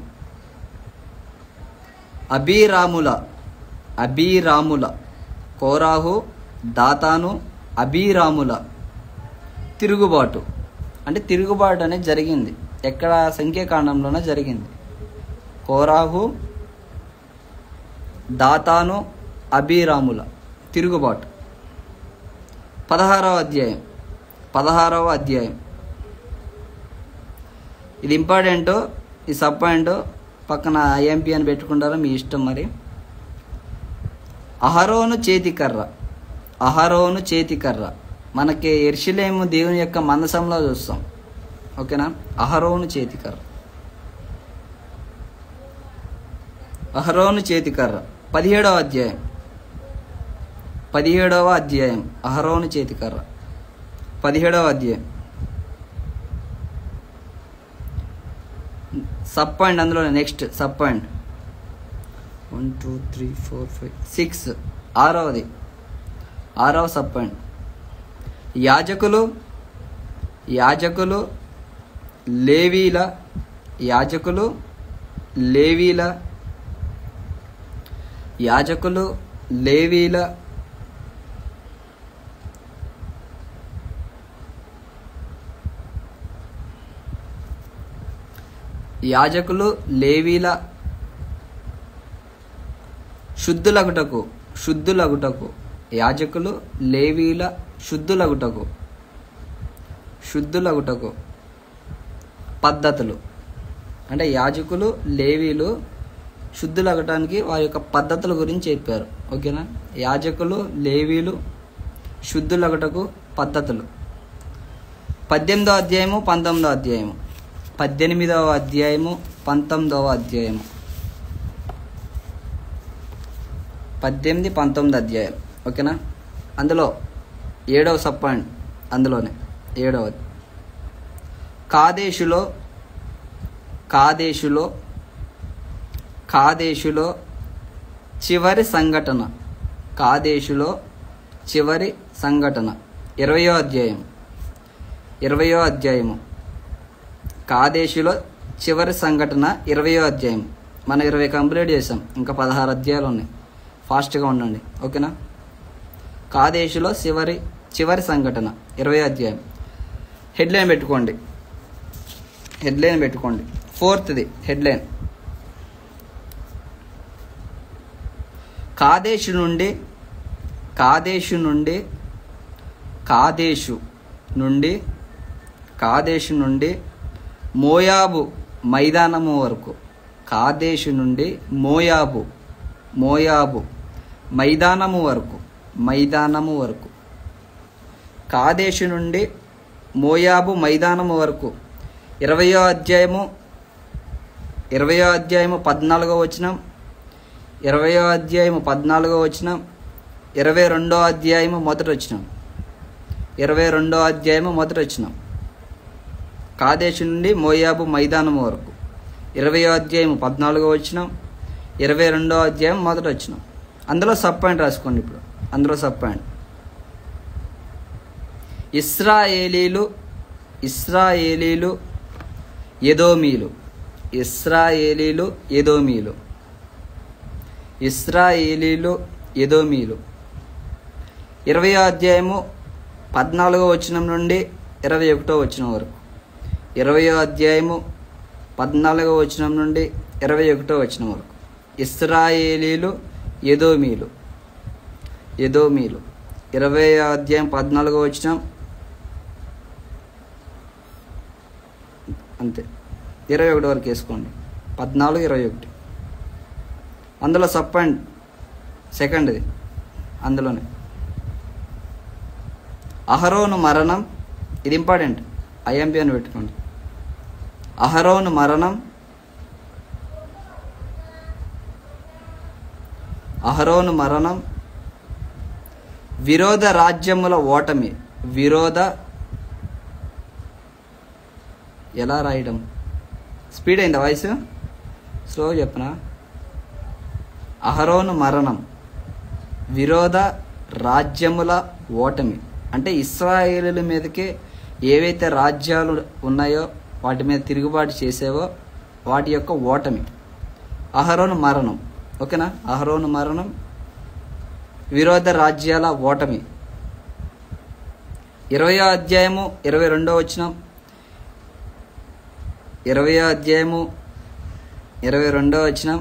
అబీరాముల అబీరాముల. కోరాహు దాతాను అబీరాముల. తిరుగుబాటు అంటే తిరుగుబాటు అనేది జరిగింది. ఎక్కడ? సంఖ్యాకాండంలోనే జరిగింది. కోరాహు దాతాను అబీరాముల తిరుగుబాటు. 16వ అధ్యాయం 16వ అధ్యాయం. ఇది ఇంపార్టెంట్. ఈ సబ్ పాయింట్ పక్కన ఐఎంపీ అని పెట్టుకుంటారో మీ ఇష్టం. మరి అహరోను చేతికర్ర. అహరోను చేతికర్ర మనకి యెరూషలేము దేవుని యొక్క మందసంలో చూస్తాం. ఓకేనా? అహరోను చేతికర్ర. అహరోను చేతికర్ర 17వ అధ్యాయం 17వ అధ్యాయం. అహరోను చేతికర్ర 17వ అధ్యాయం. సబ్ పాయింట్ అందులోనే. Next sub point 1 2 3 4 5 6. ఆరవది, 6వ సబ్ పాయింట్. యాజకులు యాజకులు లేవీల. యాజకులు లేవీల. యాజకులు లేవీల. యాజకులు లేవీల శుద్ధులగుటకు. శుద్ధులగుటకు. యాజకులు లేవీల శుద్ధులగుటకు. శుద్ధులగుటకు పద్ధతులు. అంటే యాజకులు లేవీలు శుద్ధులగటానికి వారి యొక్క పద్ధతుల గురించి చెప్పారు. ఓకేనా? యాజకులు లేవీలు శుద్ధులగటకు పద్ధతులు. 18వ అధ్యాయము 19వ అధ్యాయము. 18వ అధ్యాయము 19వ అధ్యాయము. 18, 19 అధ్యాయం. ఓకేనా? అందులో 7వ సబ్ పాయింట్. అందులోనే 7వది. కాదేశులో కాదేశులో కాదేశులో చివరి సంఘటన. కాదేశులో చివరి సంఘటన 20వ అధ్యాయం. 20వ అధ్యాయము. కాదేశులో చివరి సంఘటన 20వ అధ్యాయం. మనం 20 కంప్లీట్ చేసాం. ఇంకా 16 అధ్యాయాలు ఉన్నాయి. ఫాస్ట్గా ఉండండి. ఓకేనా? కాదేశులో చివరి సంఘటన 20వ అధ్యాయం. హెడ్లైన్ పెట్టుకోండి. హెడ్లైన్ పెట్టుకోండి. 4th headline. కాదేశు నుండి కాదేశు నుండి కాదేశు నుండి కాదేశు నుండి మోయాబు మైదానము వరకు. కాదేశు నుండి మోయాబు మోయాబు మైదానము వరకు. మైదానము వరకు. కాదేశు నుండి మోయాబు మైదానము వరకు. 20వ అధ్యాయము 20వ అధ్యాయము 14వ వచనం. 20వ అధ్యాయము 14వ వచనం. 22వ అధ్యాయము మొదటి వచనం. 22వ అధ్యాయము మొదటి వచనం. కాదేశు నుండి మోయాబు మైదానము వరకు. 20వ అధ్యాయము 14వ వచనం. 22వ అధ్యాయం మొదటి వచనం. అందులో సబ్ పాయింట్ రాసుకోండి. ఇప్పుడు అందులో సబ్ పాయింట్. ఇశ్రాయేలీలు ఇశ్రాయేలీలు ఎదోమీలు. ఇశ్రాయేలీలు ఎదోమీలు. ఇశ్రాయేలీలు ఎదోమీలు. 20వ అధ్యాయము 14వ వచనం నుండి 21వ వచనం వరకు. 20వ అధ్యాయము 14వ వచనం నుండి 21వ వచనం వరకు. ఇశ్రాయేలీలు ఎదోమీలు. ఎదోమీలు. 20వ అధ్యాయం 14వ వచనం. అంతే. 21 వరకు వేసుకోండి. 14, 21. అందులో సబ్ పాయింట్ సెకండ్ది. అందులోనే అహరోను మరణం. ఇది ఇంపార్టెంట్. ఐఎంపీ అని పెట్టుకోండి. అహరోను మరణం. అహరోను మరణం. విరోధ రాజ్యముల ఓటమి. విరోధ ఎలా రాయడం? స్పీడ్ అయిందా వాయిస్? స్లో చెప్పనా? అహరోను మరణం, విరోధ రాజ్యముల ఓటమి. అంటే ఇశ్రాయేలుల మీదకి ఏవైతే రాజ్యాలు ఉన్నాయో వాటి మీద తిరుగుబాటు చేసేవో వాటి యొక్క ఓటమి. అహరోను మరణం. ఓకేనా? అహరోను మరణం, విరోధ రాజ్యాల ఓటమి. 20వ అధ్యాయము 22వ వచనం, 20వ అధ్యాయము 22వ వచనం,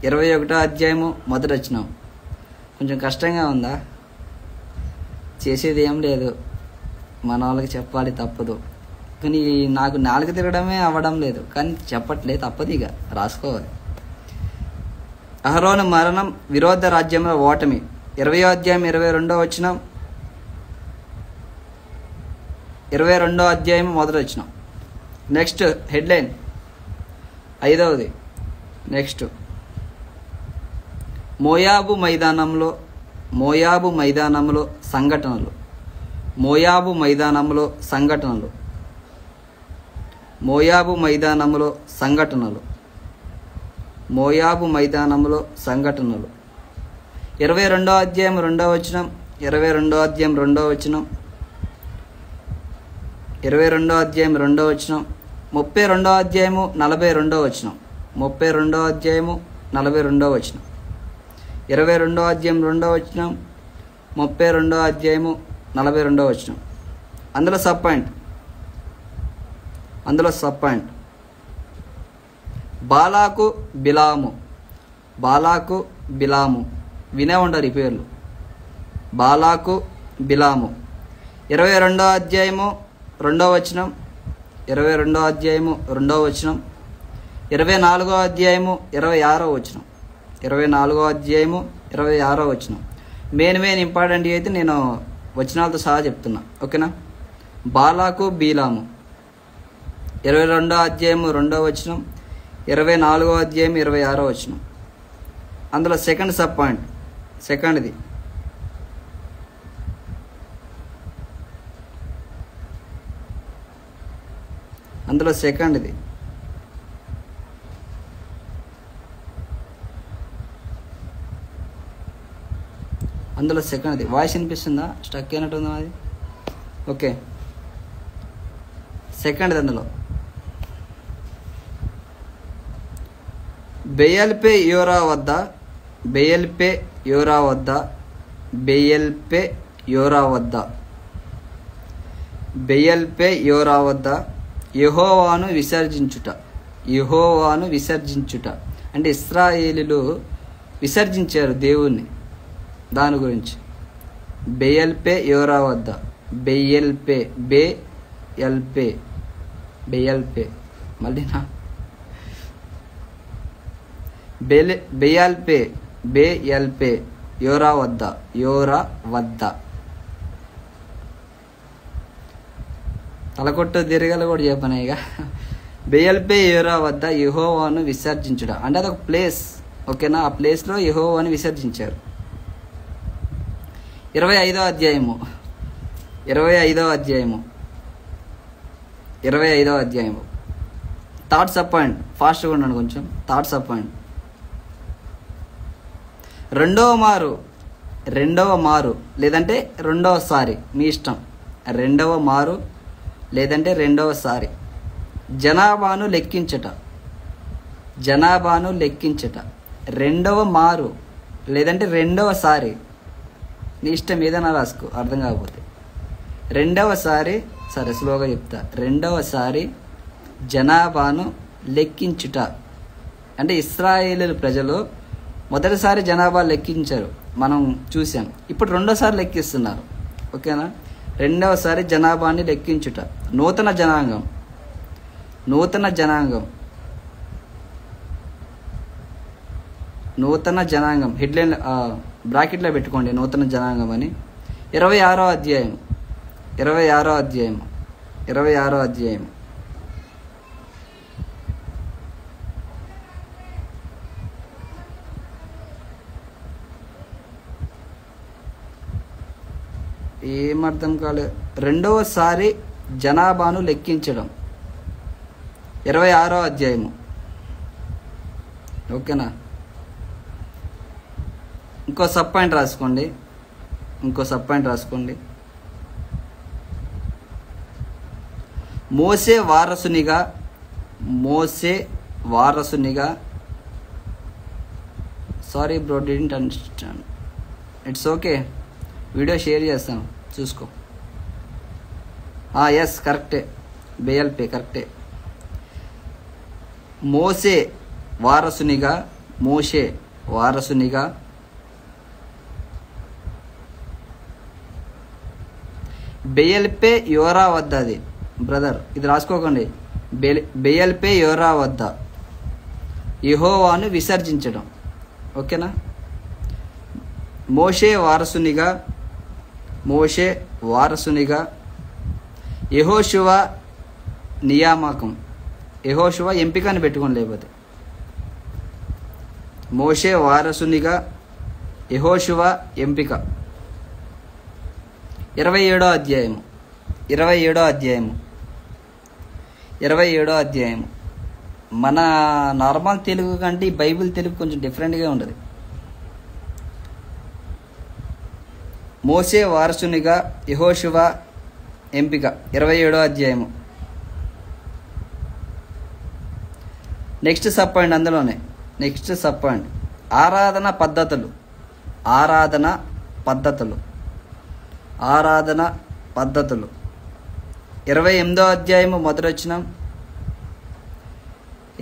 21వ అధ్యాయము 1వ వచనం. కొంచెం కష్టంగా ఉందా? చేసేది ఏం లేదు, మన వాళ్ళకి చెప్పాలి, తప్పదు. కానీ నాకు నాలుగు తిరగడమే అవ్వడం లేదు, కానీ చెప్పట్లేదు, తప్పదు, ఇక రాసుకోవాలి. అహరోను మరణం, విరోధ రాజ్యంలో ఓటమి. 20వ అధ్యాయం 22వ వచనం, 22వ అధ్యాయం 1వ వచనం. నెక్స్ట్ హెడ్లైన్ 5వది. నెక్స్ట్ మోయాబు మైదానంలో సంఘటనలు. మోయాబు మైదానంలో సంఘటనలు. 22వ అధ్యాయం 2వ వచనం, 22వ అధ్యాయం 2వ వచనం, 22వ అధ్యాయం 2వ వచనం, 32వ అధ్యాయము 42వ వచనం, 32వ అధ్యాయము 42వ వచనం, 22వ అధ్యాయం 2వ వచనం, 32వ అధ్యాయము 42వ వచనం. అందులో సబ్ పాయింట్ బాలాకు బిలాము. వినే ఉంటారు ఈ పేర్లు. బాలాకు బిలాము. 22వ అధ్యాయము 2వ వచనం, 22వ అధ్యాయము 2వ వచనం, 24వ అధ్యాయము 26వ వచనం, 24వ అధ్యాయము 26వ వచనం. మెయిన్ ఇంపార్టెంట్ అయితే నేను వచనాలతో సహా చెప్తున్నా. ఓకేనా? బాలాకు బిలాము 22వ అధ్యాయము 2వ వచనం, 24వ అధ్యాయం 26వ వచనం. అందులో సెకండ్ సబ్ పాయింట్, సెకండ్ది అందులో సెకండ్ది వాయిస్ వినిపిస్తుందా? స్టక్ అయినట్టుందా అది? ఓకే, సెకండ్ది. అందులో బెయల్పే యోరా వద్ద యెహోవాను విసర్జించుట. అంటే ఇశ్రాయేలీయులు విసర్జించారు దేవుణ్ణి. దాని గురించి బెయల్పే యోరా వద్ద, బెయల్పే మళ్ళీ నా బెయల్పే యోరా వద్ద. తలకొట్టు దీర్ఘాలు కూడా చెప్పను ఇక. బెయల్పే యోరా వద్ద యెహోవాను విసర్జించుట. అంటే అదొక ప్లేస్. ఓకేనా? ఆ ప్లేస్లో యెహోవాను విసర్జించారు. 25వ అధ్యాయము థర్డ్ సబ్ పాయింట్. ఫాస్ట్గా ఉన్నాను కొంచెం. థర్డ్ సబ్ పాయింట్ రెండవ మారు లేదంటే రెండవసారి, మీ ఇష్టం. రెండవ మారు లేదంటే రెండవసారి. జనాభాను లెక్కించట. రెండవ మారు లేదంటే రెండవసారి, నీ ఇష్టం, ఏదైనా రాసుకో అర్థం కాకపోతే. రెండవసారి, సరే స్లోగా చెప్తా. రెండవసారి జనాభాను లెక్కించుట. అంటే ఇశ్రాయేలు ప్రజలు మొదటిసారి జనాభా లెక్కించారు, మనం చూసాం. ఇప్పుడు రెండోసారి లెక్కిస్తున్నారు. ఓకేనా? రెండవసారి జనాభాని లెక్కించుట. నూతన జనాంగం హెడ్లైన్ బ్రాకెట్లో పెట్టుకోండి, నూతన జనాంగం అని. 26వ అధ్యాయం ఏమర్థం కాలేదు. రెండవసారి జనాభాను లెక్కించడం. 26వ అధ్యాయము. ఓకేనా? ఇంకో సబ్ పాయింట్ రాసుకోండి. మోసే వారసునిగా sorry bro, didn't understand. It's okay, video share చేస్తాను, చూసుకో. ఎస్, కరెక్టే, బిఎల్పి కరెక్టే. మోసే వారసునిగా బెయల్పే యోరా వద్ద, అది బ్రదర్ ఇది రాసుకోకండి. బెయల్పే యోరా వద్ద యెహోవాను విసర్జించడం. ఓకేనా? మోషే వారసునిగా యెహోషువ నియామకం. యెహోషువ ఎంపికని పెట్టుకోండి, లేకపోతే మోషే వారసునిగా యెహోషువ ఎంపిక. 27వ అధ్యాయము. మన నార్మల్ తెలుగు కంటే బైబిల్ తెలుగు కొంచెం డిఫరెంట్గా ఉంటుంది. మోసే వారసునిగా యెహోషువ ఎంపిక, 27వ అధ్యాయము. నెక్స్ట్ సబ్ పాయింట్, అందులోనే నెక్స్ట్ సబ్ పాయింట్ ఆరాధన పద్ధతులు. 28వ అధ్యాయము మొదటి వచనం.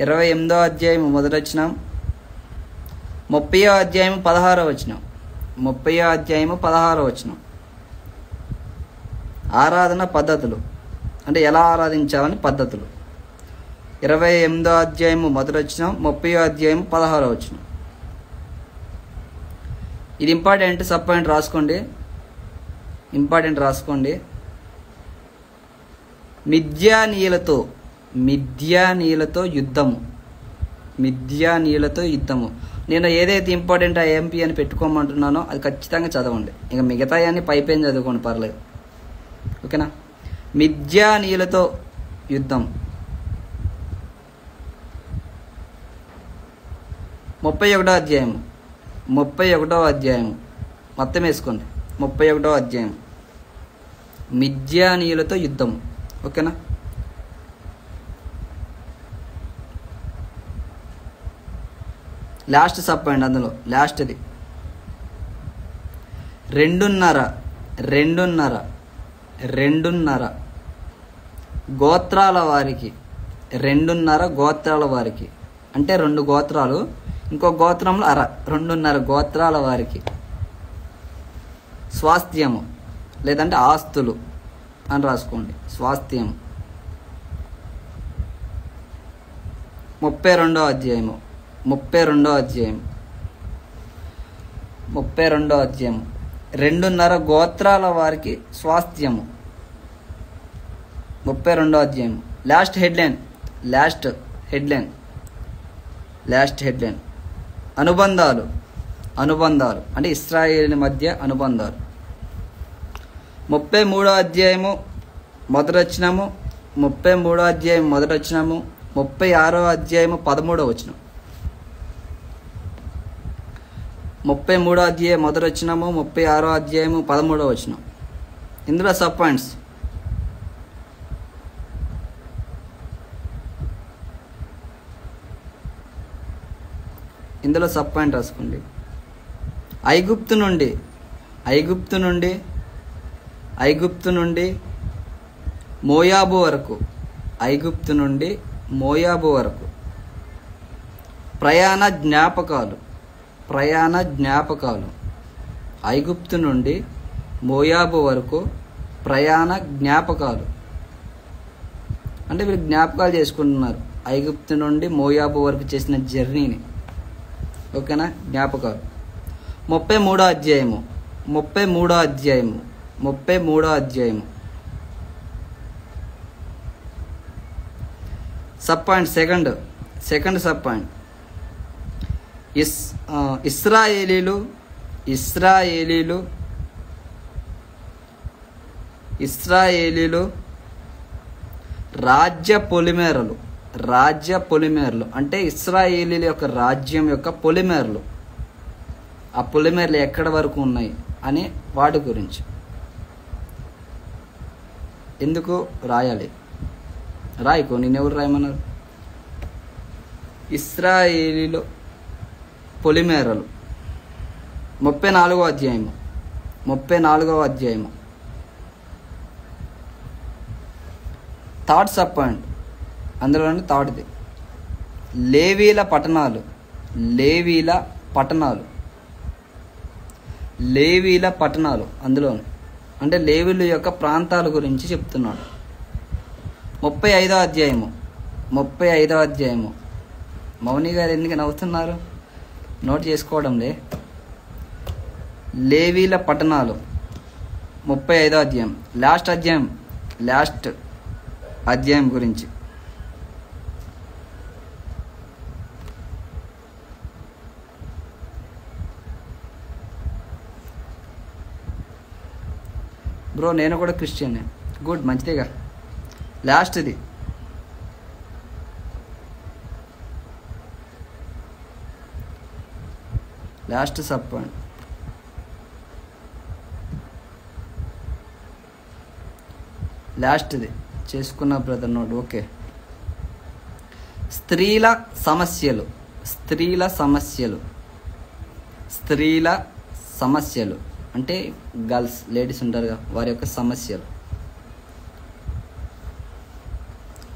30వ అధ్యాయము 16వ వచనం. ఆరాధన పద్ధతులు అంటే ఎలా ఆరాధించాలని పద్ధతులు. 28వ అధ్యాయము మొదటి వచనం, 30వ అధ్యాయము 16వ వచనం. ఇది ఇంపార్టెంట్ సబ్ పాయింట్ రాసుకోండి. మిద్యానీయులతో యుద్ధము. నేను ఏదైతే ఇంపార్టెంట్ ఆ ఎంపీ అని పెట్టుకోమంటున్నానో అది ఖచ్చితంగా చదవండి. ఇంకా మిగతా అన్ని పైపైన చదువుకోండి, పర్లేదు. ఓకేనా? మిద్యానీయులతో యుద్ధం. 31వ అధ్యాయము మొత్తం వేసుకోండి. 31వ అధ్యాయం మిద్యానీయులతో యుద్ధం. ఓకేనా? లాస్ట్ సబ్ పాయింట్, అందులో లాస్ట్ది 2.5 గోత్రాల వారికి. 2.5 గోత్రాల వారికి అంటే 2 గోత్రాలు, ఇంకో గోత్రంలో 2.5 గోత్రాల వారికి స్వాస్థ్యము లేదంటే ఆస్తులు అని రాసుకోండి. స్వాస్థ్యం. 32వ అధ్యాయము. 2.5 గోత్రాల వారికి స్వాస్థ్యము. 32వ అధ్యాయం. లాస్ట్ హెడ్లైన్ అనుబంధాలు అంటే ఇశ్రాయేలు మధ్య అనుబంధాలు. 33వ అధ్యాయము మొదటి వచనము, 36వ అధ్యాయం 13వ వచనం. 33వ అధ్యాయం మొదటి వచనము, 36వ అధ్యాయము 13వ వచనం. ఇందులో సబ్ పాయింట్స్. రాసుకోండి. ఐగుప్తు నుండి మోయాబు వరకు. ప్రయాణ జ్ఞాపకాలు. ఐగుప్తు నుండి మోయాబు వరకు ప్రయాణ జ్ఞాపకాలు అంటే వీళ్ళు జ్ఞాపకాలు చేసుకుంటున్నారు ఐగుప్తు నుండి మోయాబు వరకు చేసిన జర్నీని. ఓకేనా? జ్ఞాపకాలు. 33వ అధ్యాయము. Sub point second sub point. ఇస్రాయేలీలు రాజ్య పొలిమేరలు రాజ్య పొలిమేర్లు అంటే ఇశ్రాయేలీల యొక్క రాజ్యం యొక్క పొలిమేర్లు. ఆ పొలిమేర్లు ఎక్కడ వరకు ఉన్నాయి అని వాటి గురించి ఎందుకు రాయాలి? రాయికో, నేనెవరు రాయమన్నారు? ఇశ్రాయేలీలు పొలిమేరలు 34వ అధ్యాయము థర్డ్ సబ్ పాయింట్, అందులోనే థర్డ్ది లేవీల పట్టణాలు అందులోనే అంటే లేవీల యొక్క ప్రాంతాల గురించి చెప్తున్నాడు. 35వ అధ్యాయము మౌని గారు ఎందుకు నవ్వుతున్నారు? నోట్ చేసుకోవడంలే. లేవీల పట్టణాలు 35వ అధ్యాయం లాస్ట్ అధ్యాయం గురించి. బ్రో నేను కూడా క్రిస్టియన్. గుడ్, మంచిదేగా. లాస్ట్ది లాస్ట్ సబ్ పాయింట్ లాస్ట్ది చేసుకున్న బ్రదర్ నోట్. ఓకే, స్త్రీల సమస్యలు అంటే గర్ల్స్, లేడీస్ ఉంటారుగా, వారి యొక్క సమస్యలు.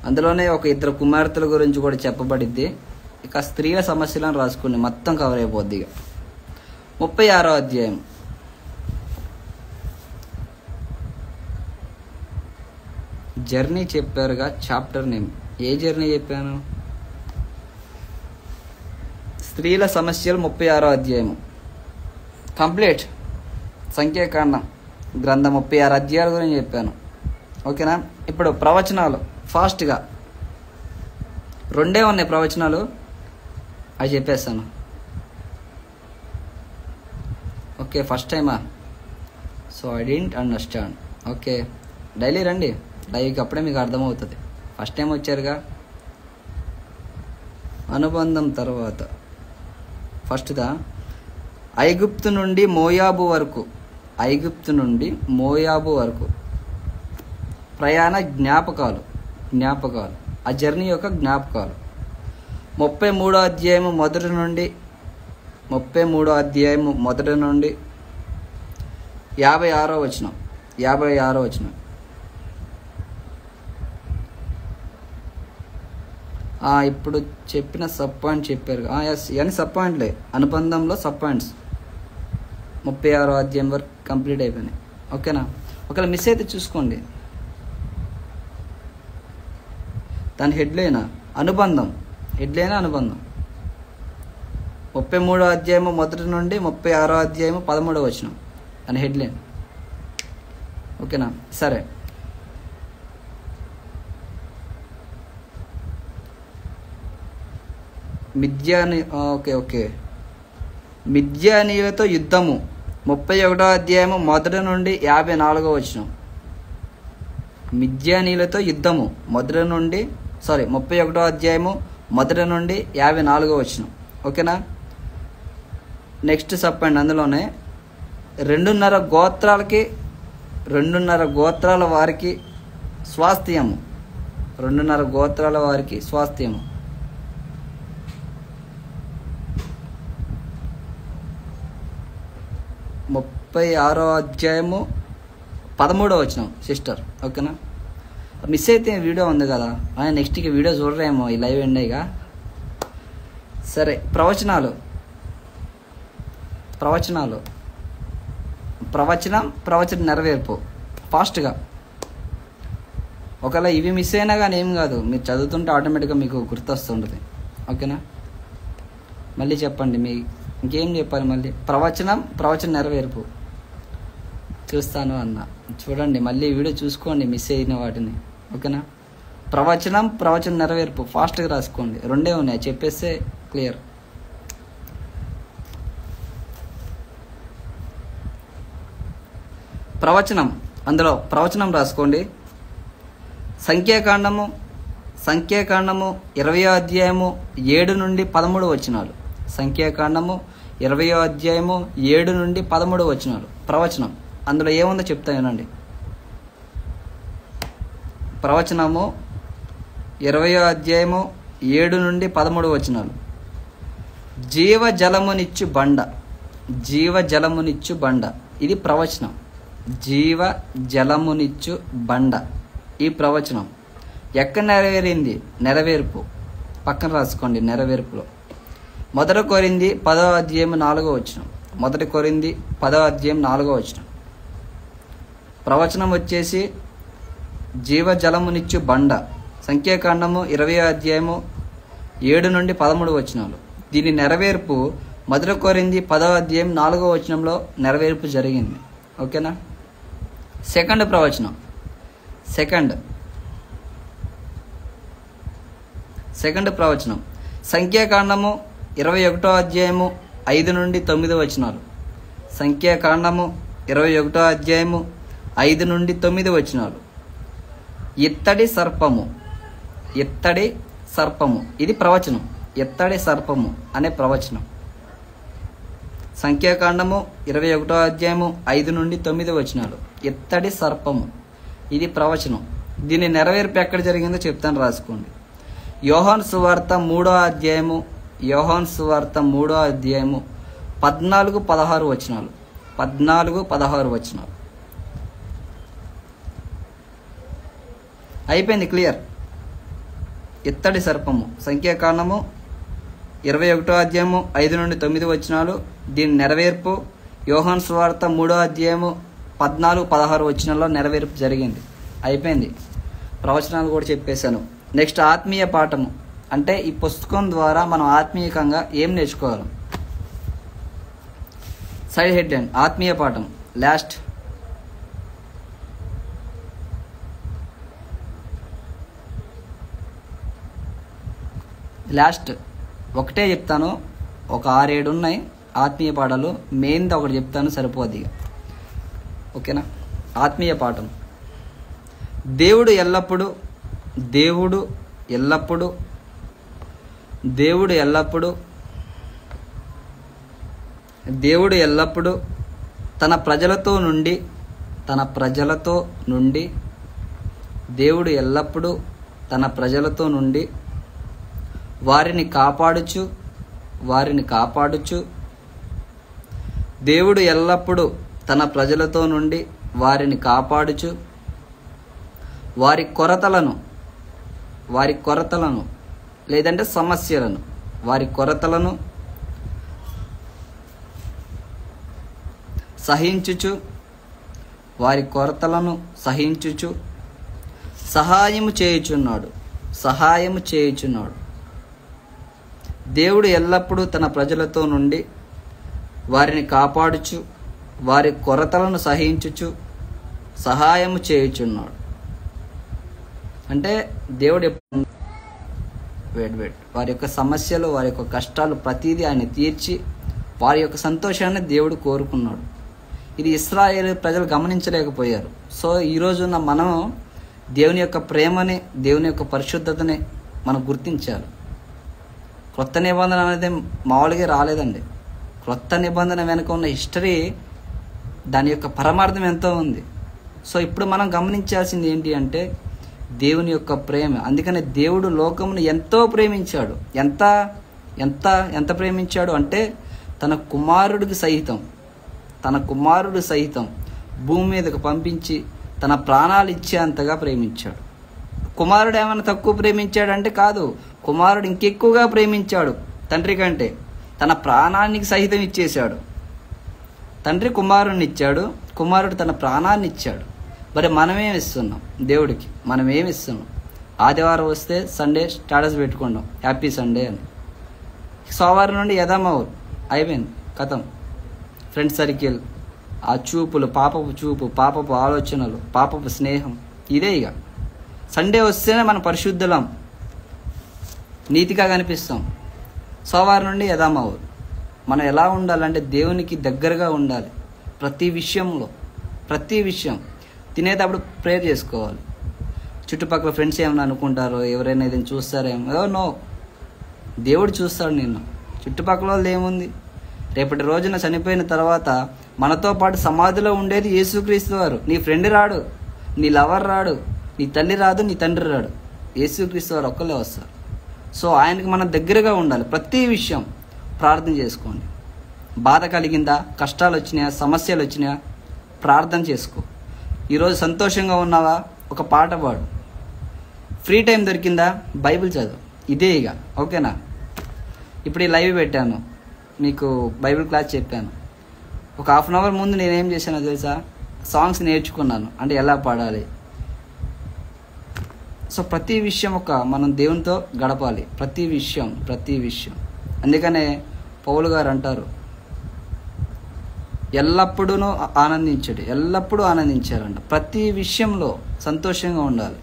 అందులోనే ఒక 2 కుమార్తెల గురించి కూడా చెప్పబడిద్ది. ఇక స్త్రీల సమస్యలను రాసుకుని మొత్తం కవర్ అయిపోద్ది. ఇక 36వ అధ్యాయం జర్నీ చెప్పారుగా, చాప్టర్ నేమ్. ఏ జర్నీ చెప్పాను? స్త్రీల సమస్యలు 36వ అధ్యాయము కంప్లీట్. సంఖ్యాకాండం గ్రంథం 36 అధ్యాయాల గురించి చెప్పాను. ఓకేనా? ఇప్పుడు ప్రవచనాలు ఫాస్ట్గా 2 ఉన్నాయి ప్రవచనాలు, అవి చెప్పేస్తాను. ఓకే, ఫస్ట్ టైమా? So I didn't understand. Okay, daily రండి, లైవ్కి అప్పుడే మీకు అర్థమవుతుంది. ఫస్ట్ టైం వచ్చారుగా. అనుబంధం తర్వాత ఫస్ట్దా ఐగుప్తు నుండి మోయాబు వరకు ప్రయాణ జ్ఞాపకాలు, ఆ జర్నీ యొక్క జ్ఞాపకాలు. 33వ అధ్యాయము మొదటి నుండి 56వ వచనం. ఇప్పుడు చెప్పిన సబ్ పాయింట్ చెప్పారు. ఎస్, ఇవన్నీ సబ్ పాయింట్లే. అనుబంధంలో సబ్ పాయింట్స్ 36వ అధ్యాయం వరకు కంప్లీట్ అయిపోయినాయి. ఓకేనా? ఒకవేళ మిస్ అయితే చూసుకోండి. దాని హెడ్లైనా అనుబంధం 33వ అధ్యాయము మొదటి నుండి 36వ అధ్యాయము 13వ వచనం దాని హెడ్లైన్. ఓకేనా? సరే, మిద్యానీయులతో యుద్ధము 31వ అధ్యాయము మొదటి నుండి 54వ వచనం. మిద్యానీయులతో యుద్ధము 31వ అధ్యాయము మొదటి నుండి 54వ వచనం. ఓకేనా? నెక్స్ట్ చెప్పండి. అందులోనే 2.5 గోత్రాల వారికి స్వాస్థ్యము. 2.5 గోత్రాల వారికి స్వాస్థ్యము. 36వ అధ్యాయము 13వ వచనం సిస్టర్. ఓకేనా? మిస్ అయితే వీడియో ఉంది కదా, నెక్స్ట్కి వీడియో చూడరేమో, ఈ లైవ్ ఎండ్ అయ్యగా. సరే, ప్రవచనం ప్రవచన నెరవేర్పు ఫాస్ట్గా. ఒకవేళ ఇవి మిస్ అయినా కానీ ఏం కాదు, మీరు చదువుతుంటే ఆటోమేటిక్గా మీకు గుర్తొస్తుంటుంది. ఓకేనా? మళ్ళీ చెప్పండి, మీ ఇంకేం చెప్పాలి మళ్ళీ? ప్రవచన నెరవేర్పు చూస్తాను అన్న. చూడండి, మళ్ళీ వీడియో చూసుకోండి మిస్ అయిన వాటిని. ఓకేనా? ప్రవచన నెరవేర్పు ఫాస్ట్గా రాసుకోండి. 2 ఉన్నాయి, చెప్పేస్తే క్లియర్. అందులో ప్రవచనం రాసుకోండి. సంఖ్యాకాండము సంఖ్యాకాండము 20వ అధ్యాయము 7 నుండి 13 వచనాలు. సంఖ్యాకాండము 20వ అధ్యాయము 7 నుండి 13 వచనాలు ప్రవచనం. అందులో ఏముందో చెప్తానండి. ప్రవచనము 20వ అధ్యాయము 7 నుండి 13 వచనాలు. జీవజలమునిచ్చు బండ, జీవజలమునిచ్చు బండ. ఇది ప్రవచనం. జీవజలమునిచ్చు బండ, ఈ ప్రవచనం ఎక్కడ నెరవేరింది? నెరవేర్పు. పక్కన రాసుకోండి, నెరవేర్పులో. 1 కొరింథీ 10వ అధ్యాయం 4వ వచనం. 1 కొరింథీ 10వ అధ్యాయం 4వ వచనం. ప్రవచనం వచ్చేసి జీవజలమునిచ్చు బండ. సంఖ్యాకాండము 20వ అధ్యాయము 7 నుండి 13 వచనాలు. దీని నెరవేర్పు 1 కొరింథీ 10వ అధ్యాయం 4వ వచనంలో నెరవేర్పు జరిగింది. ఓకేనా? సెకండ్ ప్రవచనం. సెకండ్ ప్రవచనం సంఖ్యాకాండము 21వ అధ్యాయము 5 నుండి 9 వచనాలు. సంఖ్యాకాండము 21వ అధ్యాయము 5 నుండి 9 వచనాలు. ఇత్తడి సర్పము, ఇత్తడి సర్పము. ఇది ప్రవచనం. ఇత్తడి సర్పము అనే ప్రవచనం. సంఖ్యాకాండము 21వ అధ్యాయము 5 నుండి 9 వచనాలు. ఇత్తడి సర్పము, ఇది ప్రవచనం. దీని నెరవేర్పు ఎక్కడ జరిగిందో చెప్తాను, రాసుకోండి. యోహాను సువార్త 3వ అధ్యాయము, యోహాను సువార్త 3వ అధ్యాయము 14-16 వచనాలు. 14-16 వచనాలు. అయిపోయింది, క్లియర్. ఇత్తడి సర్పము సంఖ్యాకాండము 21వ అధ్యాయము 5 నుండి 9 వచనాలు. దీని నెరవేర్పు యోహాను సువార్త 3వ అధ్యాయము 14-16 వచనాల్లో నెరవేర్పు జరిగింది. అయిపోయింది. ప్రవచనాలు కూడా చెప్పేశాను. నెక్స్ట్ ఆత్మీయ పాఠము. అంటే ఈ పుస్తకం ద్వారా మనం ఆత్మీయంగా ఏం నేర్చుకోగలం? సైడ్ హెడ్ అండ్ ఆత్మీయ పాఠం. లాస్ట్ ఒకటే చెప్తాను. ఒక 6-7 ఉన్నాయి ఆత్మీయ పాఠాలు. మెయిన్ది ఒకటి చెప్తాను, సరిపోద్ది. ఓకేనా? ఆత్మీయ పాఠం. దేవుడు ఎల్లప్పుడూ తన ప్రజలతో నుండి దేవుడు ఎల్లప్పుడూ తన ప్రజలతో నుండి వారిని కాపాడుచు దేవుడు ఎల్లప్పుడూ తన ప్రజలతో నుండి వారిని కాపాడుచు వారి కొరతలను లేదంటే సమస్యలను, వారి కొరతలను సహించుచు సహాయము చేయుచున్నాడు. దేవుడు ఎల్లప్పుడూ తన ప్రజలతో నుండి వారిని కాపాడుచు వారి కొరతలను సహించుచు సహాయము చేయుచున్నాడు. అంటే దేవుడు వారి యొక్క సమస్యలు, వారి యొక్క కష్టాలు ప్రతిదీ ఆయన తీర్చి వారి యొక్క సంతోషాన్ని దేవుడు కోరుకున్నాడు. ఇది ఇశ్రాయేలు ప్రజలు గమనించలేకపోయారు. సో ఈరోజున్న మనం దేవుని యొక్క ప్రేమని, దేవుని యొక్క పరిశుద్ధతని మనం గుర్తించాలి. క్రొత్త నిబంధన అనేది మామూలుగా రాలేదండి. క్రొత్త నిబంధన వెనుక ఉన్న హిస్టరీ, దాని యొక్క పరమార్థం ఎంతో ఉంది. సో ఇప్పుడు మనం గమనించాల్సింది ఏంటి అంటే దేవుని యొక్క ప్రేమ. అందుకనే దేవుడు లోకమును ఎంతో ప్రేమించాడు. ఎంత ప్రేమించాడు అంటే తన కుమారుడు సహితం భూమి మీదకు పంపించి తన ప్రాణాలు ఇచ్చేంతగా ప్రేమించాడు. కుమారుడు ఏమైనా తక్కువ ప్రేమించాడంటే కాదు, కుమారుడు ఇంకెక్కువగా ప్రేమించాడు తండ్రి కంటే. తన ప్రాణానికి సహితం ఇచ్చేశాడు. తండ్రి కుమారుడిని ఇచ్చాడు, కుమారుడు తన ప్రాణాన్ని ఇచ్చాడు. మరి మనమేమి ఇస్తున్నాం దేవుడికి? మనమేమి ఇస్తున్నాం? ఆదివారం వస్తే సండే స్టేటస్ పెట్టుకుంటాం, హ్యాపీ సండే అని. సోమవారం నుండి యథామవులు అయిపోయింది, కథం. ఫ్రెండ్ సర్కిల్, ఆ చూపులు, పాపపు చూపు, పాపపు ఆలోచనలు, పాపపు స్నేహం, ఇదే ఇక. సండే వస్తేనే మనం పరిశుద్ధులం, నీతిగా కనిపిస్తాం. సోమవారం నుండి యథామవులు. మనం ఎలా ఉండాలంటే దేవునికి దగ్గరగా ఉండాలి. ప్రతి విషయం తినేటప్పుడు ప్రేయర్ చేసుకోవాలి. చుట్టుపక్కల ఫ్రెండ్స్ ఏమైనా అనుకుంటారో, ఎవరైనా ఏదైనా చూస్తారేమో. నో, దేవుడు చూస్తాడు నిన్ను. చుట్టుపక్కల వాళ్ళు ఏముంది? రేపటి రోజున చనిపోయిన తర్వాత మనతో పాటు సమాధిలో ఉండేది యేసుక్రీస్తు వారు. నీ ఫ్రెండ్ రాడు, నీ లవర్ రాడు, నీ తల్లి రాదు, నీ తండ్రి రాడు. యేసుక్రీస్తు వారు ఒక్కళ్ళే వస్తారు. సో ఆయనకి మనం దగ్గరగా ఉండాలి. ప్రతి విషయం ప్రార్థన చేసుకోండి. బాధ కలిగిందా, కష్టాలు వచ్చినాయా, సమస్యలు వచ్చినాయా, ప్రార్థన చేసుకో. ఈరోజు సంతోషంగా ఉన్నావా, ఒక పాట పాడు. ఫ్రీ టైం దొరికిందా, బైబిల్ చదువు. ఇదే ఇక, ఓకేనా? ఇప్పుడు ఈ లైవ్ పెట్టాను, మీకు బైబిల్ క్లాస్ చెప్పాను. ఒక హాఫ్ అన్ అవర్ ముందు నేనేం చేశానో తెలుసా? సాంగ్స్ నేర్చుకున్నాను, అంటే ఎలా పాడాలి. సో ప్రతి విషయం మనం దేవునితో గడపాలి. ప్రతి విషయం. అందుకనే పౌలు గారు అంటారు, ఎల్లప్పుడూ ఆనందించారంట. ప్రతి విషయంలో సంతోషంగా ఉండాలి.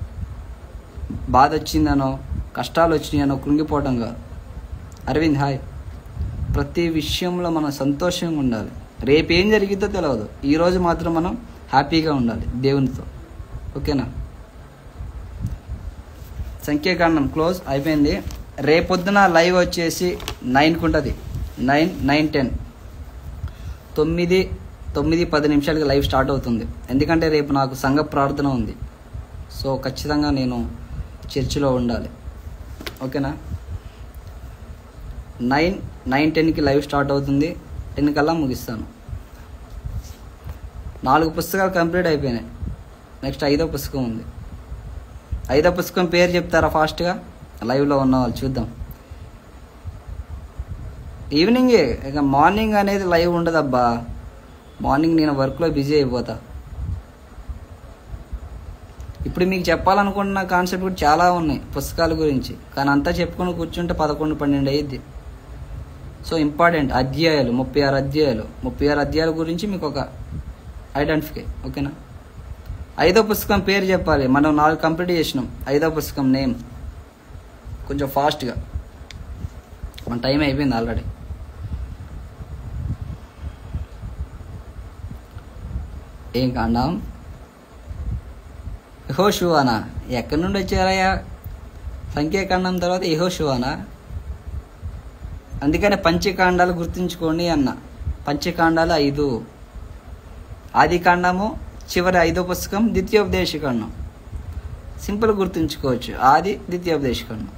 బాధ వచ్చిందనో, కష్టాలు వచ్చినాయనో కృంగిపోవడం కాదు. అరవింద్ హాయ్. ప్రతి విషయంలో మనం సంతోషంగా ఉండాలి. రేపేం జరిగిద్దో తెలియదు, ఈరోజు మాత్రం మనం హ్యాపీగా ఉండాలి దేవునితో, ఓకేనా? సంఖ్యాకాండం క్లోజ్ అయిపోయింది. రేపొద్దున లైవ్ వచ్చేసి 9కి ఉంటుంది. 9:10 9:10 లైవ్ స్టార్ట్ అవుతుంది. ఎందుకంటే రేపు నాకు సంఘ ప్రార్థన ఉంది. సో ఖచ్చితంగా నేను చర్చిలో ఉండాలి, ఓకేనా? 9:10కి లైవ్ స్టార్ట్ అవుతుంది. 10 కల్లా ముగిస్తాను. 4 పుస్తకాలు కంప్లీట్ అయిపోయినాయి. నెక్స్ట్ 5వ పుస్తకం ఉంది. 5వ పుస్తకం పేరు చెప్తారా ఫాస్ట్గా? లైవ్లో ఉన్న వాళ్ళు చూద్దాం. ఈవినింగే, ఇక మార్నింగ్ అనేది లైవ్ ఉండదబ్బా. మార్నింగ్ నేను వర్క్లో బిజీ అయిపోతా. ఇప్పుడు మీకు చెప్పాలనుకుంటున్న కాన్సెప్ట్ కూడా చాలా ఉన్నాయి పుస్తకాల గురించి, కానీ అంతా చెప్పుకొని కూర్చుంటే 11-12 అయ్యిద్ది. సో ఇంపార్టెంట్ అధ్యాయాలు 36 అధ్యాయాల గురించి మీకు ఒక ఐడెంటిఫై, ఓకేనా? 5వ పుస్తకం పేరు చెప్పాలి. మనం 4 కంప్లీట్ చేసినాం. 5వ పుస్తకం నేమ్ కొంచెం ఫాస్ట్గా, మన టైం అయిపోయింది ఆల్రెడీ. ఏం కాండం? యెహోషువానా? ఎక్కడి నుండి వచ్చారయ్యా? సంఖ్యాకాండం తర్వాత యెహోషువానా? అందుకనే పంచకాండాలు గుర్తుంచుకోండి అన్న. పంచకాండాలు 5. ఆది కాండము చివరి 5వ పుస్తకం ద్వితీయోపదేశకాండం. సింపుల్ గుర్తుంచుకోవచ్చు. ఆది ద్వితీయోపదేశకాండం,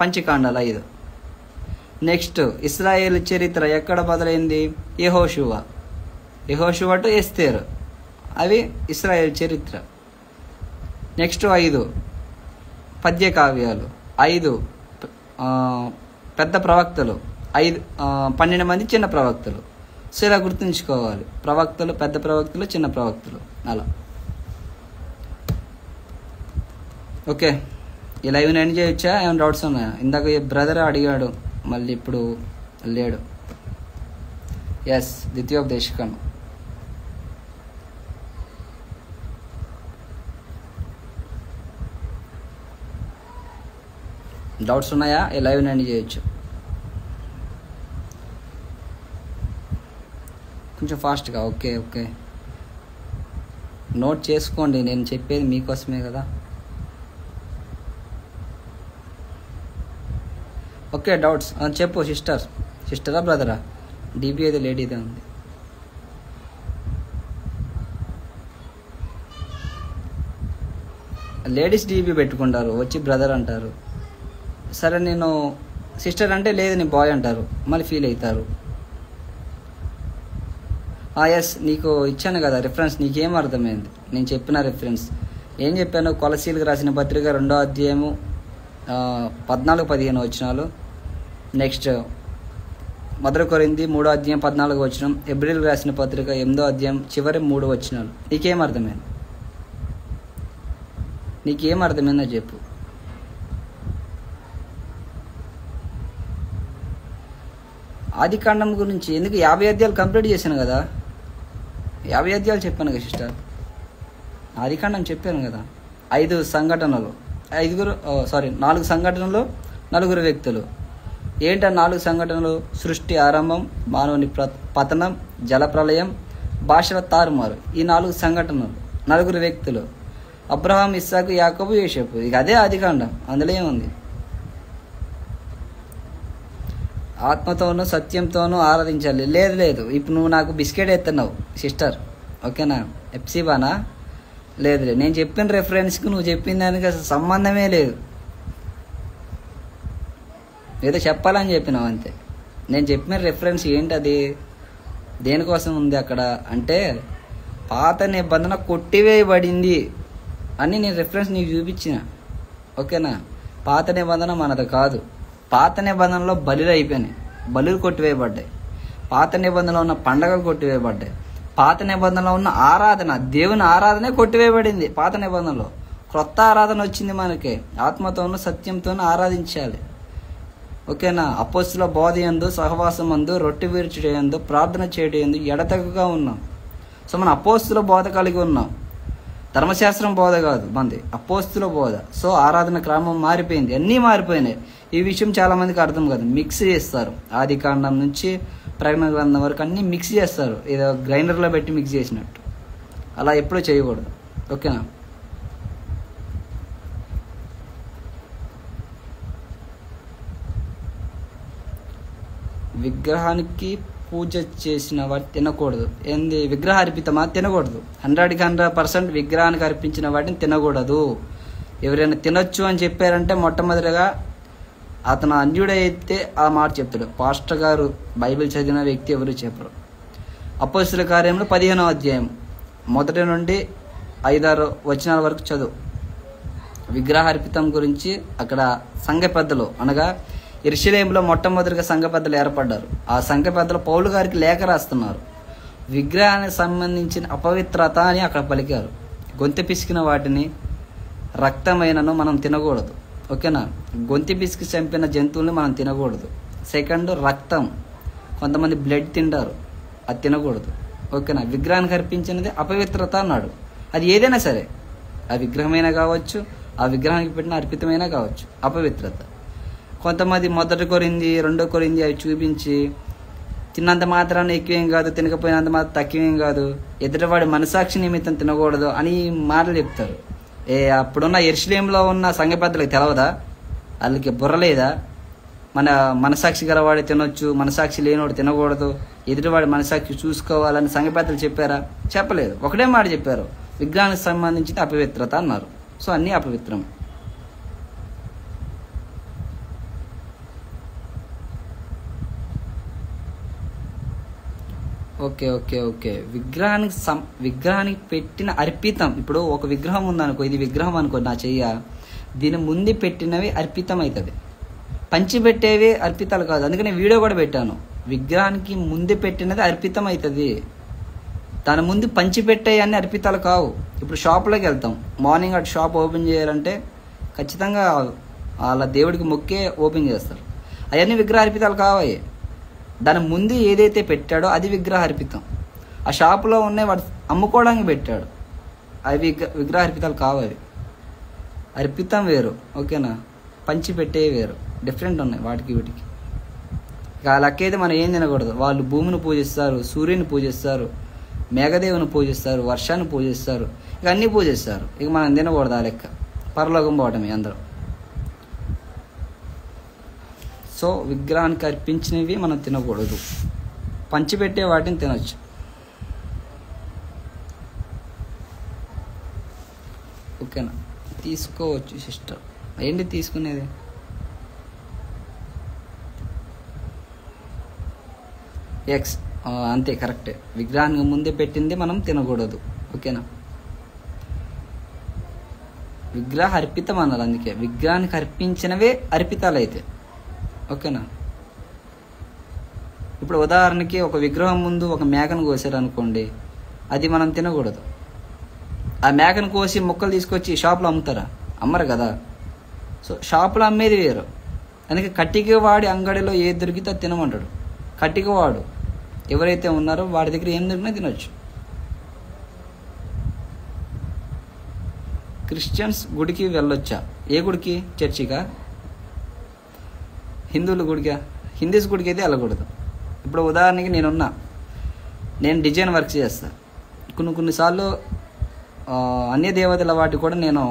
పంచకాండాలు 5. నెక్స్ట్ ఇశ్రాయేలు చరిత్ర ఎక్కడ మొదలైంది? యెహోషువ టు ఎస్తేరు, అవి ఇశ్రాయేల్ చరిత్ర. నెక్స్ట్ 5 పద్య కావ్యాలు, 5 పెద్ద ప్రవక్తలు, 12 మంది చిన్న ప్రవక్తలు. సో ఇలా గుర్తుంచుకోవాలి. ప్రవక్తలు, పెద్ద ప్రవక్తలు, చిన్న ప్రవక్తలు, అలా. ఓకే, ఈ లైవ్ని ఎండ్ చేయొచ్చా? ఏమైనా డౌట్స్ ఉన్నాయా? ఇందాక బ్రదర్ అడిగాడు, మళ్ళీ ఇప్పుడు లేడు. ఎస్, ద్వితీయోపదేశకాండం. డౌట్స్ ఉన్నాయా? ఈ లైవ్ని ఎండ్ చేయొచ్చు. కొంచెం ఫాస్ట్గా. ఓకే, నోట్ చేసుకోండి. నేను చెప్పేది మీకోసమే కదా. ఓకే, డౌట్స్ చెప్పు. సిస్టరా బ్రదరా? డీపీ అయితే లేడీదే ఉంది. లేడీస్ డీపీ పెట్టుకుంటారు, వచ్చి బ్రదర్ అంటారు. సరే, నేను సిస్టర్ అంటే లేదు నీ బాయ్ అంటారు, మళ్ళీ ఫీల్ అవుతారు. ఎస్, నీకు ఇచ్చాను కదా రిఫరెన్స్. నీకేం అర్థమైంది నేను చెప్పిన రిఫరెన్స్? ఏం చెప్పాను? కొలసీలకు రాసిన పత్రిక 2వ అధ్యాయము 14-15 వచనాలు. నెక్స్ట్ 1 కొరింథీ 3వ అధ్యాయం 14వ వచనం. హెబ్రీయులకు రాసిన పత్రిక 8వ అధ్యాయం చివరి 3 వచనాలు. నీకేం అర్థమైంది? అర్థమైందో చెప్పు. ఆది కాండం గురించి ఎందుకు 50 అధ్యాయాలు కంప్లీట్ చేశాను కదా. 50 అధ్యాయాలు చెప్పాను కదా సిస్టర్. ఆది కాండం చెప్పాను కదా. 4 సంఘటనలు, 4 సంఘటనలు, 4 వ్యక్తులు. ఏంట 4 సంఘటనలు? సృష్టి ఆరంభం, మానవుని పతనం, జలప్రలయం, భాషల తారుమారు. ఈ 4 సంఘటనలు, 4 వ్యక్తులు. అబ్రహాం, ఇస్సాకు, యాకోబు, యోసేపు. ఇక అదే ఆదికాండం, అందులో ఏముంది? ఆత్మతోనూ సత్యంతోనూ ఆరాధించాలి. లేదు, ఇప్పుడు నువ్వు నాకు బిస్కెట్ ఎత్తున్నావు సిస్టర్, ఓకేనా? ఎప్సిబానా? లేదు, నేను చెప్పిన రెఫరెన్స్కి నువ్వు చెప్పిన దానికి అసలు సంబంధమే లేదు. ఏదో చెప్పాలని చెప్పినావు అంతే. నేను చెప్పిన రెఫరెన్స్ ఏంటి, అది దేనికోసం ఉంది అక్కడ అంటే పాత నిబంధన కొట్టివేయబడింది అని నేను రెఫరెన్స్ నీకు చూపించిన, ఓకేనా? పాత నిబంధన మనది కాదు. పాత నిబంధనలో బలులు అయిపోయినాయి, బలులు కొట్టివేయబడ్డాయి. పాత నిబంధనలో ఉన్న పండగలు కొట్టివేయబడ్డాయి. పాత నిబంధనలో ఉన్న ఆరాధన, దేవుని ఆరాధనే కొట్టివేయబడింది. పాత నిబంధనలో క్రొత్త ఆరాధన వచ్చింది మనకి. ఆత్మతోనూ సత్యంతోనూ ఆరాధించాలి, ఓకేనా? అపోస్తుల బోధ యందు, సహవాసం యందు, రొట్టె విరుచుటయందు, ప్రార్థన చేయటందు ఎడతెగగా ఉన్నాం. సో మన అపోస్తుల బోధ కలిగి ఉన్నాం, ధర్మశాస్త్రం బోధ కాదు మంది, అపోస్తుల బోధ. సో ఆరాధన క్రమం మారిపోయింది, అన్నీ మారిపోయినాయి. ఈ విషయం చాలా మందికి అర్థం కాదు. మిక్స్ చేస్తారు, ఆది కాండం నుంచి ప్రకటన గ్రంథం వరకు అన్నీ మిక్స్ చేస్తారు, ఏదో గ్రైండర్లో పెట్టి మిక్స్ చేసినట్టు. అలా ఎప్పుడూ చేయకూడదు, ఓకేనా? విగ్రహానికి పూజ చేసిన వాటి తినకూడదు. ఏంది? విగ్రహ అర్పితమా? తినకూడదు. 100% విగ్రహానికి అర్పించిన వాటిని తినకూడదు. ఎవరైనా తినొచ్చు అని చెప్పారంటే మొట్టమొదటిగా అతను అన్యుడైతే ఆ మాట చెప్తాడు. పాస్టర్ గారు, బైబిల్ చదివిన వ్యక్తి ఎవరు చెప్పరు. అపోస్తుల కార్యంలో 15వ అధ్యాయం 1 నుండి 5-6 వచనాల వరకు చదువు. విగ్రహార్పితం గురించి అక్కడ సంఘ పెద్దలు, అనగా యెరూషలేములో మొట్టమొదటిగా సంఘ పెద్దలు ఏర్పడ్డారు. ఆ సంఘ పెద్దలు పౌలు గారికి లేఖ రాస్తున్నారు. విగ్రహానికి సంబంధించిన అపవిత్రత అని అక్కడ పలికారు. గొంతు పిసికిన వాటిని, రక్తమైనను మనం తినకూడదు, ఓకేనా? గొంతు పిసికి చంపిన జంతువుల్ని మనం తినకూడదు. సెకండ్, రక్తం, కొంతమంది బ్లడ్ తింటారు, అది తినకూడదు, ఓకేనా? విగ్రహానికి అర్పించినది అపవిత్రత అన్నాడు. అది ఏదైనా సరే, ఆ విగ్రహమైనా కావచ్చు, ఆ విగ్రహానికి పెట్టిన అర్పితమైనా కావచ్చు, అపవిత్రత. కొంతమంది 1 కొరింథీ 2 కొరింథీ అవి చూపించి తిన్నంత మాత్రాన్ని ఎక్కువేం కాదు, తినకపోయినంత మాత్రం తక్కువేం కాదు, ఎదుటివాడి మనసాక్షి నిమిత్తం తినకూడదు అని మాటలు చెప్తారు. అప్పుడున్న యెరూషలేములో ఉన్న సంఘ పెద్దలకు తెలవదా? వాళ్ళకి బుర్రలేదా? మన మనసాక్షి గలవాడు తినొచ్చు, మనసాక్షి లేనివాడు తినకూడదు, ఎదుటివాడి మనసాక్షి చూసుకోవాలని సంఘ పెద్దలు చెప్పారా? చెప్పలేదు. ఒకటే మాట చెప్పారు, విగ్రహానికి సంబంధించి అపవిత్రత అన్నారు. సో అన్నీ అపవిత్రం. ఓకే. విగ్రహానికి పెట్టిన అర్పితం. ఇప్పుడు ఒక విగ్రహం ఉందనుకో, ఇది విగ్రహం అనుకో, నా చెయ్య, దీని ముందు పెట్టినవి అర్పితం అవుతుంది. పంచిపెట్టేవి అర్పితాలు కాదు. అందుకని వీడియో కూడా పెట్టాను. విగ్రహానికి ముందు పెట్టినది అర్పితం అవుతుంది, దాని ముందు పంచిపెట్టే అన్ని అర్పితాలు కావు. ఇప్పుడు షాప్లోకి వెళ్తాం, మార్నింగ్ అటు షాప్ ఓపెన్ చేయాలంటే ఖచ్చితంగా వాళ్ళ దేవుడికి మొక్కే ఓపెన్ చేస్తారు. అవన్నీ విగ్రహ అర్పితాలు కావాలి. దాని ముందు ఏదైతే పెట్టాడో అది విగ్రహ అర్పితం. ఆ షాపులో ఉన్నాయి వాడు అమ్ముకోవడానికి పెట్టాడు, అవి విగ్రహ అర్పితాలు కావాలి. అర్పితం వేరు, ఓకేనా? పంచి పెట్టే వేరు, డిఫరెంట్ ఉన్నాయి వాటికి వీటికి. ఇక ఆ లెక్క అయితే మనం ఏం తినకూడదు. వాళ్ళు భూమిని పూజిస్తారు, సూర్యుని పూజిస్తారు, మేఘదేవుని పూజిస్తారు, వర్షాన్ని పూజిస్తారు, ఇక అన్నీ పూజిస్తారు. ఇక మనం తినకూడదు. ఆ లెక్క పరలోకం పోవటమే అందరూ. సో విగ్రహానికి అర్పించినవి మనం తినకూడదు, పంచిపెట్టే వాటిని తినొచ్చు. ఓకేనా? తీసుకోవచ్చు సిస్టర్. ఏంటి తీసుకునేది? ఎక్స్ అంతే, కరెక్టే. విగ్రహానికి ముందే పెట్టింది మనం తినకూడదు, ఓకేనా? విగ్రహ అర్పితం అన్నారు, అందుకే విగ్రహానికి అర్పించినవే అర్పితాలు అయితే, ఓకేనా? ఇప్పుడు ఉదాహరణకి ఒక విగ్రహం ముందు ఒక మేకను కోసారు అనుకోండి, అది మనం తినకూడదు. ఆ మేకను కోసి ముక్కలు తీసుకొచ్చి షాపులో అమ్ముతారా? అమ్మరు కదా. సో షాపులో అమ్మేది వేరు. అందుకే కట్టిక వాడి అంగడిలో ఏది దొరికితే తినమంటాడు. కట్టిక వాడు ఎవరైతే ఉన్నారో వాడి దగ్గర ఏం దొరికినా తినొచ్చు. క్రిస్టియన్స్ గుడికి వెళ్ళొచ్చా? ఏ గుడికి? చర్చికా? హిందువుల గుడికా? హిందూస్ గుడికి అయితే వెళ్ళకూడదు. ఇప్పుడు ఉదాహరణకి నేను డిజైన్ వర్క్ చేస్తాను. కొన్నిసార్లు అన్య దేవతల వాటి కూడా నేను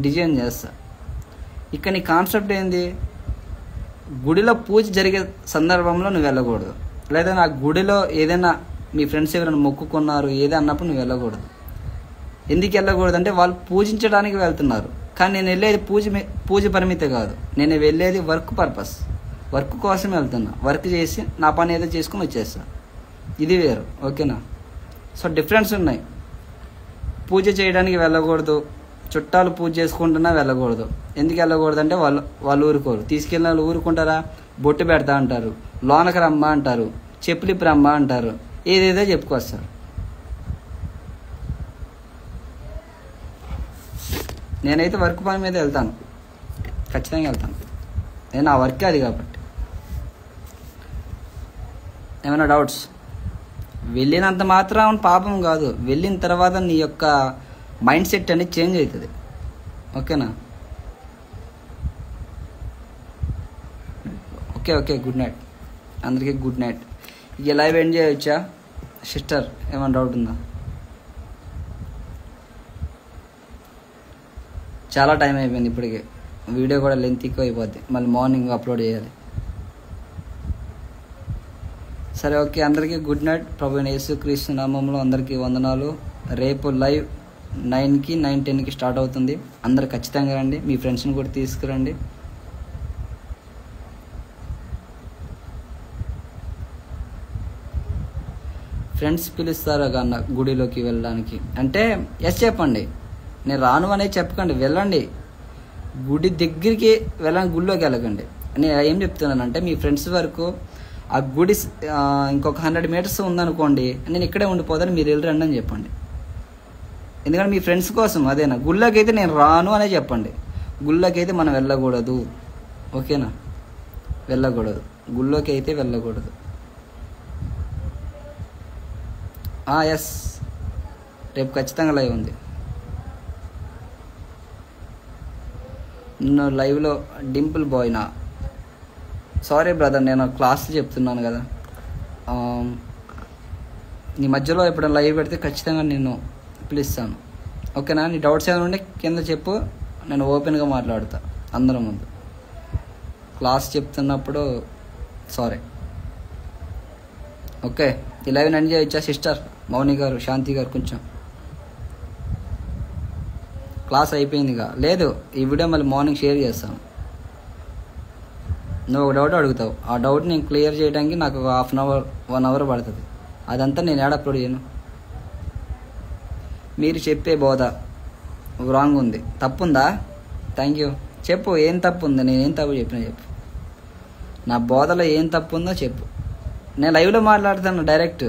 డిజైన్ చేస్తా. ఇక్కడ నీ కాన్సెప్ట్ ఏంది? గుడిలో పూజ జరిగే సందర్భంలో నువ్వు వెళ్ళకూడదు, లేదా నా గుడిలో ఏదైనా మీ ఫ్రెండ్స్ ఎవరైనా మొక్కుకున్నారు ఏదో అన్నప్పుడు నువ్వు వెళ్ళకూడదు. ఎందుకు వెళ్ళకూడదు అంటే వాళ్ళు పూజించడానికి వెళ్తున్నారు, కానీ నేను వెళ్ళేది పూజ పరిమితి కాదు. నేను వెళ్ళేది వర్క్ పర్పస్, వర్క్ కోసం వెళ్తున్నా. వర్క్ చేసి నా పని ఏదో చేసుకుని వచ్చేస్తా. ఇది వేరు, ఓకేనా? సో డిఫరెన్స్ ఉన్నాయి. పూజ చేయడానికి వెళ్ళకూడదు, చుట్టాలు పూజ చేసుకుంటున్నా వెళ్ళకూడదు. ఎందుకు వెళ్ళకూడదు అంటే వాళ్ళు ఊరుకోరు. తీసుకెళ్ళిన వాళ్ళు ఊరుకుంటారా? బొట్టు పెడతా అంటారు, లోనకి రమ్మ అంటారు, చెప్పులిప్పి రమ్మ అంటారు, ఏదేదో చెప్పుకొస్తారు. నేనైతే వర్క్ పని మీద వెళ్తాను, ఖచ్చితంగా వెళ్తాను. నేను ఆ వర్కే అది కాబట్టి. ఏమైనా డౌట్స్? వెళ్ళినంత మాత్రం పాపం కాదు, వెళ్ళిన తర్వాత నీ యొక్క మైండ్ సెట్ అనేది చేంజ్ అవుతుంది, ఓకేనా? ఓకే గుడ్ నైట్ అందరికీ, గుడ్ నైట్. ఇక లైవ్ ఎండ్ చేయవచ్చా సిస్టర్? ఏమైనా డౌట్ ఉందా? చాలా టైం అయిపోయింది ఇప్పటికే, వీడియో కూడా లెంత్ ఎక్కువ అయిపోద్ది, మళ్ళీ మార్నింగ్ అప్లోడ్ చేయాలి. సరే ఓకే, అందరికీ గుడ్ నైట్. ప్రభువైన యేసుక్రీస్తు నామములో అందరికీ వందనాలు. రేపు లైవ్ 9కి 9:10కి స్టార్ట్ అవుతుంది. అందరు ఖచ్చితంగా రండి, మీ ఫ్రెండ్స్ని కూడా తీసుకురండి. ఫ్రెండ్స్ పిలుస్తారు కన్నా గుడిలోకి వెళ్ళడానికి అంటే ఎస్ చెప్పండి, నేను రాను అనేది చెప్పకండి, వెళ్ళండి. గుడి దగ్గరికి వెళ్ళండి, గుడిలోకి వెళ్ళకండి. నేను ఏం చెప్తున్నానంటే మీ ఫ్రెండ్స్ వరకు ఆ గుడి ఇంకొక 100 మీటర్స్ ఉందనుకోండి, నేను ఇక్కడే ఉండిపోతాను, మీరు వెళ్ళరండి అని చెప్పండి. ఎందుకంటే మీ ఫ్రెండ్స్ కోసం అదేనా. గుళ్ళోకి అయితే నేను రాను అనే చెప్పండి. గుళ్ళోకి అయితే మనం వెళ్ళకూడదు, ఓకేనా? వెళ్ళకూడదు, గుళ్ళోకి అయితే వెళ్ళకూడదు. ఎస్, రేపు ఖచ్చితంగా లైవ్ ఉంది. నేను లైవ్లో డింపుల్ బాయ్నా? సారీ బ్రదర్, నేను క్లాస్ చెప్తున్నాను కదా. నీ మధ్యలో ఎప్పుడైనా లైవ్ పెడితే ఖచ్చితంగా నేను పిలుస్తాను, ఓకేనా? నీ డౌట్స్ ఏమైనా ఉంటే కింద చెప్పు, నేను ఓపెన్గా మాట్లాడతా అందరం ముందు. క్లాస్ చెప్తున్నప్పుడు సారీ. ఓకే, ఈ లైవ్ ఎండ్ చేయొచ్చా సిస్టర్? మౌని గారు, శాంతి గారు, కొంచెం క్లాస్ అయిపోయిందిగా. లేదు, ఈ వీడియో మళ్ళీ మార్నింగ్ షేర్ చేస్తాను. నువ్వు ఒక డౌట్ అడుగుతావు, ఆ డౌట్ నేను క్లియర్ చేయడానికి నాకు ఒక 1 అవర్ పడుతుంది. అదంతా నేను యాడ్ అప్లోడ్ చేయను. మీరు చెప్పే బోధ రాంగ్ ఉంది, తప్పుందా? థ్యాంక్ యూ, చెప్పు ఏం తప్పు ఉంది, నేనేం తప్పు చెప్పినా చెప్పు. నా బోధలో ఏం తప్పు ఉందో చెప్పు. నేను లైవ్లో మాట్లాడుతాను డైరెక్ట్,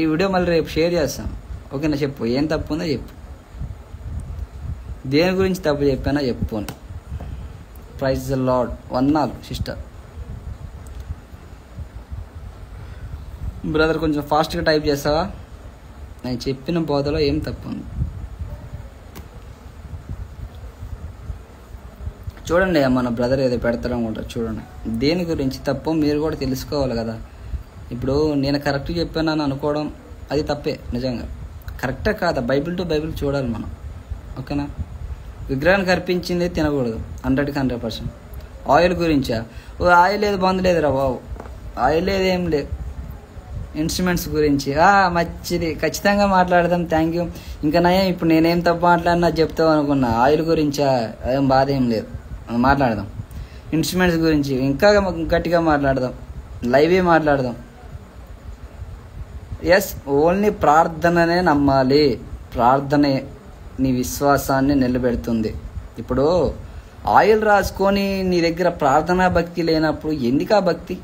ఈ వీడియో మళ్ళీ రేపు షేర్ చేస్తాను, ఓకేనా? చెప్పు ఏం తప్పు ఉందో చెప్పు. దేని గురించి తప్పు చెప్పానో చెప్పుకోను. Praise the Lord. వందనాలు సిస్టర్. బ్రదర్ కొంచెం ఫాస్ట్గా టైప్ చేస్తావా? నేను చెప్పిన బోధలో ఏం తప్పు ఉంది చూడండి. మన బ్రదర్ ఏదో పెడతారనుకుంటారు, చూడండి. దేని గురించి తప్పు మీరు కూడా తెలుసుకోవాలి కదా. ఇప్పుడు నేను కరెక్ట్ చెప్పానని అనుకోవడం అది తప్పే, నిజంగా కరెక్టే కాదా? బైబిల్ టు బైబిల్ చూడాలి మనం, ఓకేనా? విగ్రహానికి అర్పించింది తినకూడదు 100కి 100%. ఆయిల్ గురించా? ఆయిల్ లేదు, బంద్ లేదురా బాబు, ఆయిల్ లేదు, ఏం లేదు. ఇన్స్ట్రుమెంట్స్ గురించి మంచిది, ఖచ్చితంగా మాట్లాడదాం. Thank you. ఇంకా నయం, ఇప్పుడు నేనేం తప్పు మాట్లాడినా చెప్తావు అనుకున్నా. ఆయిల్ గురించా? ఏం బాధ ఏం లేదు, మాట్లాడదాం. ఇన్స్ట్రుమెంట్స్ గురించి ఇంకా గట్టిగా మాట్లాడదాం, లైవే మాట్లాడదాం. ఎస్, ఓన్లీ ప్రార్థననే నమ్మాలి. ప్రార్థనే నీ విశ్వాసాన్ని నిలబెడుతుంది. ఇప్పుడు ఆయిల్ రాసుకొని నీ దగ్గర ప్రార్థనా భక్తి లేనప్పుడు ఎందుకా భక్తి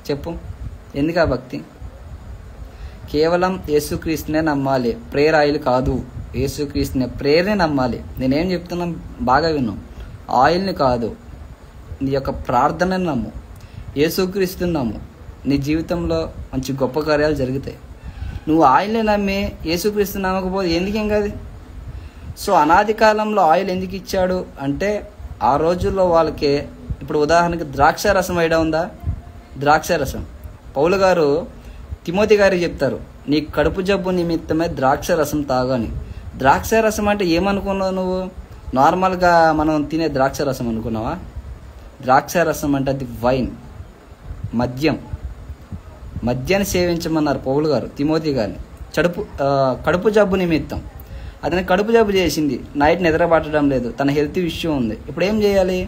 చెప్పు? ఎందుకా భక్తి? కేవలం యేసుక్రీస్తునే నమ్మాలి, ప్రేయర్ ఆయిల్ కాదు. యేసుక్రీస్తునే, ప్రేయర్నే నమ్మాలి. నేనేం చెప్తున్నా బాగా విన్నాం. ఆయిల్ని కాదు, నీ యొక్క ప్రార్థనని నమ్ము, యేసుక్రీస్తుని నమ్ము. నీ జీవితంలో మంచి గొప్ప కార్యాలు జరుగుతాయి. నువ్వు ఆయిల్ని నమ్మి యేసుక్రీస్తు నమ్మకపోతే ఎందుకేం కాదు? సో అనాది కాలంలో ఆయిల్ ఎందుకు ఇచ్చాడు అంటే ఆ రోజుల్లో వాళ్ళకి, ఇప్పుడు ఉదాహరణకి ద్రాక్ష రసం ఐడియా ఉందా? ద్రాక్ష రసం పౌలు గారు తిమోతి గారికి చెప్తారు, నీ కడుపు జబ్బు నిమిత్తమే ద్రాక్ష రసం తాగని. ద్రాక్ష రసం అంటే ఏమనుకున్నావు నువ్వు? నార్మల్గా మనం తినే ద్రాక్ష రసం అనుకున్నావా? ద్రాక్ష రసం అంటే అది వైన్, మద్యం. మద్యాన్ని సేవించమన్నారు పౌలు గారు తిమోతి గారిని. కడుపు జబ్బు నిమిత్తం. అతని కడుపు జబ్బు చేసింది, నైట్ నిద్ర పట్టడం లేదు, తన హెల్త్ ఇష్యూ ఉంది. ఇప్పుడు ఏం చేయాలి?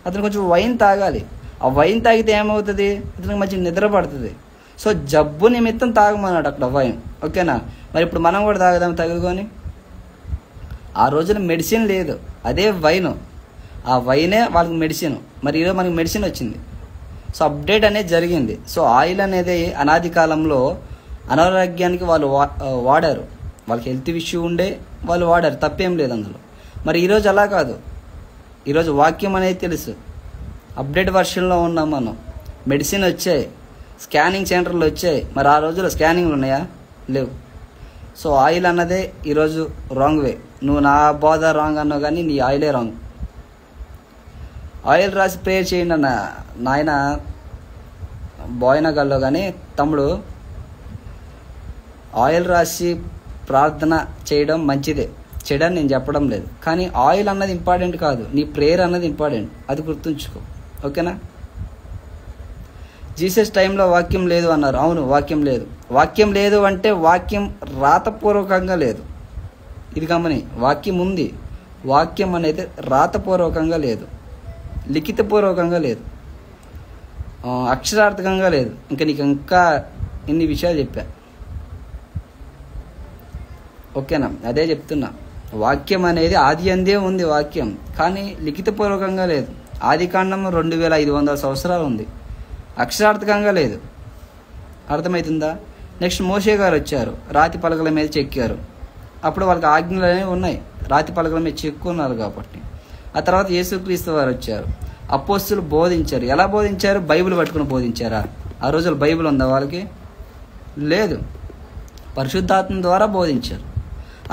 అతను కొంచెం వైన్ తాగాలి. ఆ వైన్ తాగితే ఏమవుతుంది? అతనికి మంచి నిద్ర పడుతుంది. సో జబ్బు నిమిత్తం తాగమన్నాడు అక్కడ వైన్. ఓకేనా? మరి ఇప్పుడు మనం కూడా తాగదాం తగులుకొని. ఆ రోజున మెడిసిన్ లేదు, అదే వైను. ఆ వైనే వాళ్ళకి మెడిసిన్. మరి ఈరోజు మనకి మెడిసిన్ వచ్చింది. సో అప్డేట్ అనేది జరిగింది. సో ఆయిల్ అనేది అనాది కాలంలో అనారోగ్యానికి వాళ్ళు వాడారు. వాళ్ళకి హెల్త్ ఇష్యూ ఉండే వాళ్ళు వాడారు, తప్పేం లేదు అందులో. మరి ఈరోజు అలా కాదు. ఈరోజు వాక్యం అనేది తెలుసు, అప్డేట్ వర్షన్లో ఉన్నాం మనం. మెడిసిన్ వచ్చాయి, స్కానింగ్ సెంటర్లు వచ్చాయి. మరి ఆ రోజుల్లో స్కానింగ్లు ఉన్నాయా? లేవు. సో ఆయిల్ అన్నదే ఈరోజు రాంగ్ వే. నువ్వు నా బోధ రాంగ్ అన్నావు కానీ నీ ఆయిలే రాంగ్. ఆయిల్ రాసి ప్రేయర్ చేయండి అన్న నాయన బోయనగల్లో. కానీ తమ్ముడు, ఆయిల్ రాసి ప్రార్థన చేయడం మంచిదే, చెడని నేను చెప్పడం లేదు. కానీ ఆయిల్ అన్నది ఇంపార్టెంట్ కాదు, నీ ప్రేయర్ అన్నది ఇంపార్టెంట్. అది గుర్తుంచుకో. ఓకేనా? జీసస్ టైంలో వాక్యం లేదు అన్నారు. అవును, వాక్యం లేదు. వాక్యం లేదు అంటే వాక్యం రాతపూర్వకంగా లేదు. ఇది గమని. వాక్యం ఉంది, వాక్యం అనేది రాతపూర్వకంగా లేదు, లిఖితపూర్వకంగా లేదు, అక్షరార్థకంగా లేదు. నీకు ఇంకా ఇన్ని విషయాలు చెప్పా. ఓకేనా? అదే చెప్తున్నా. వాక్యం అనేది ఆది అందే ఉంది వాక్యం, కానీ లిఖితపూర్వకంగా లేదు. ఆది కాండం 2500 సంవత్సరాలు ఉంది, అక్షరార్థకంగా లేదు. అర్థమవుతుందా? నెక్స్ట్ మోషే గారు వచ్చారు, రాతి పలకల మీద చెక్కారు. అప్పుడు వాళ్ళకి ఆజ్ఞలు అనేవి ఉన్నాయి, రాతి పలకల మీద చెక్కున్నారు కాబట్టి. ఆ తర్వాత యేసుక్రీస్తు వారు వచ్చారు, అపోస్తులు బోధించారు. ఎలా బోధించారు? బైబిల్ పట్టుకుని బోధించారా? ఆ రోజుల్లో బైబిల్ ఉందా వాళ్ళకి? లేదు. పరిశుద్ధాత్మ ద్వారా బోధించారు.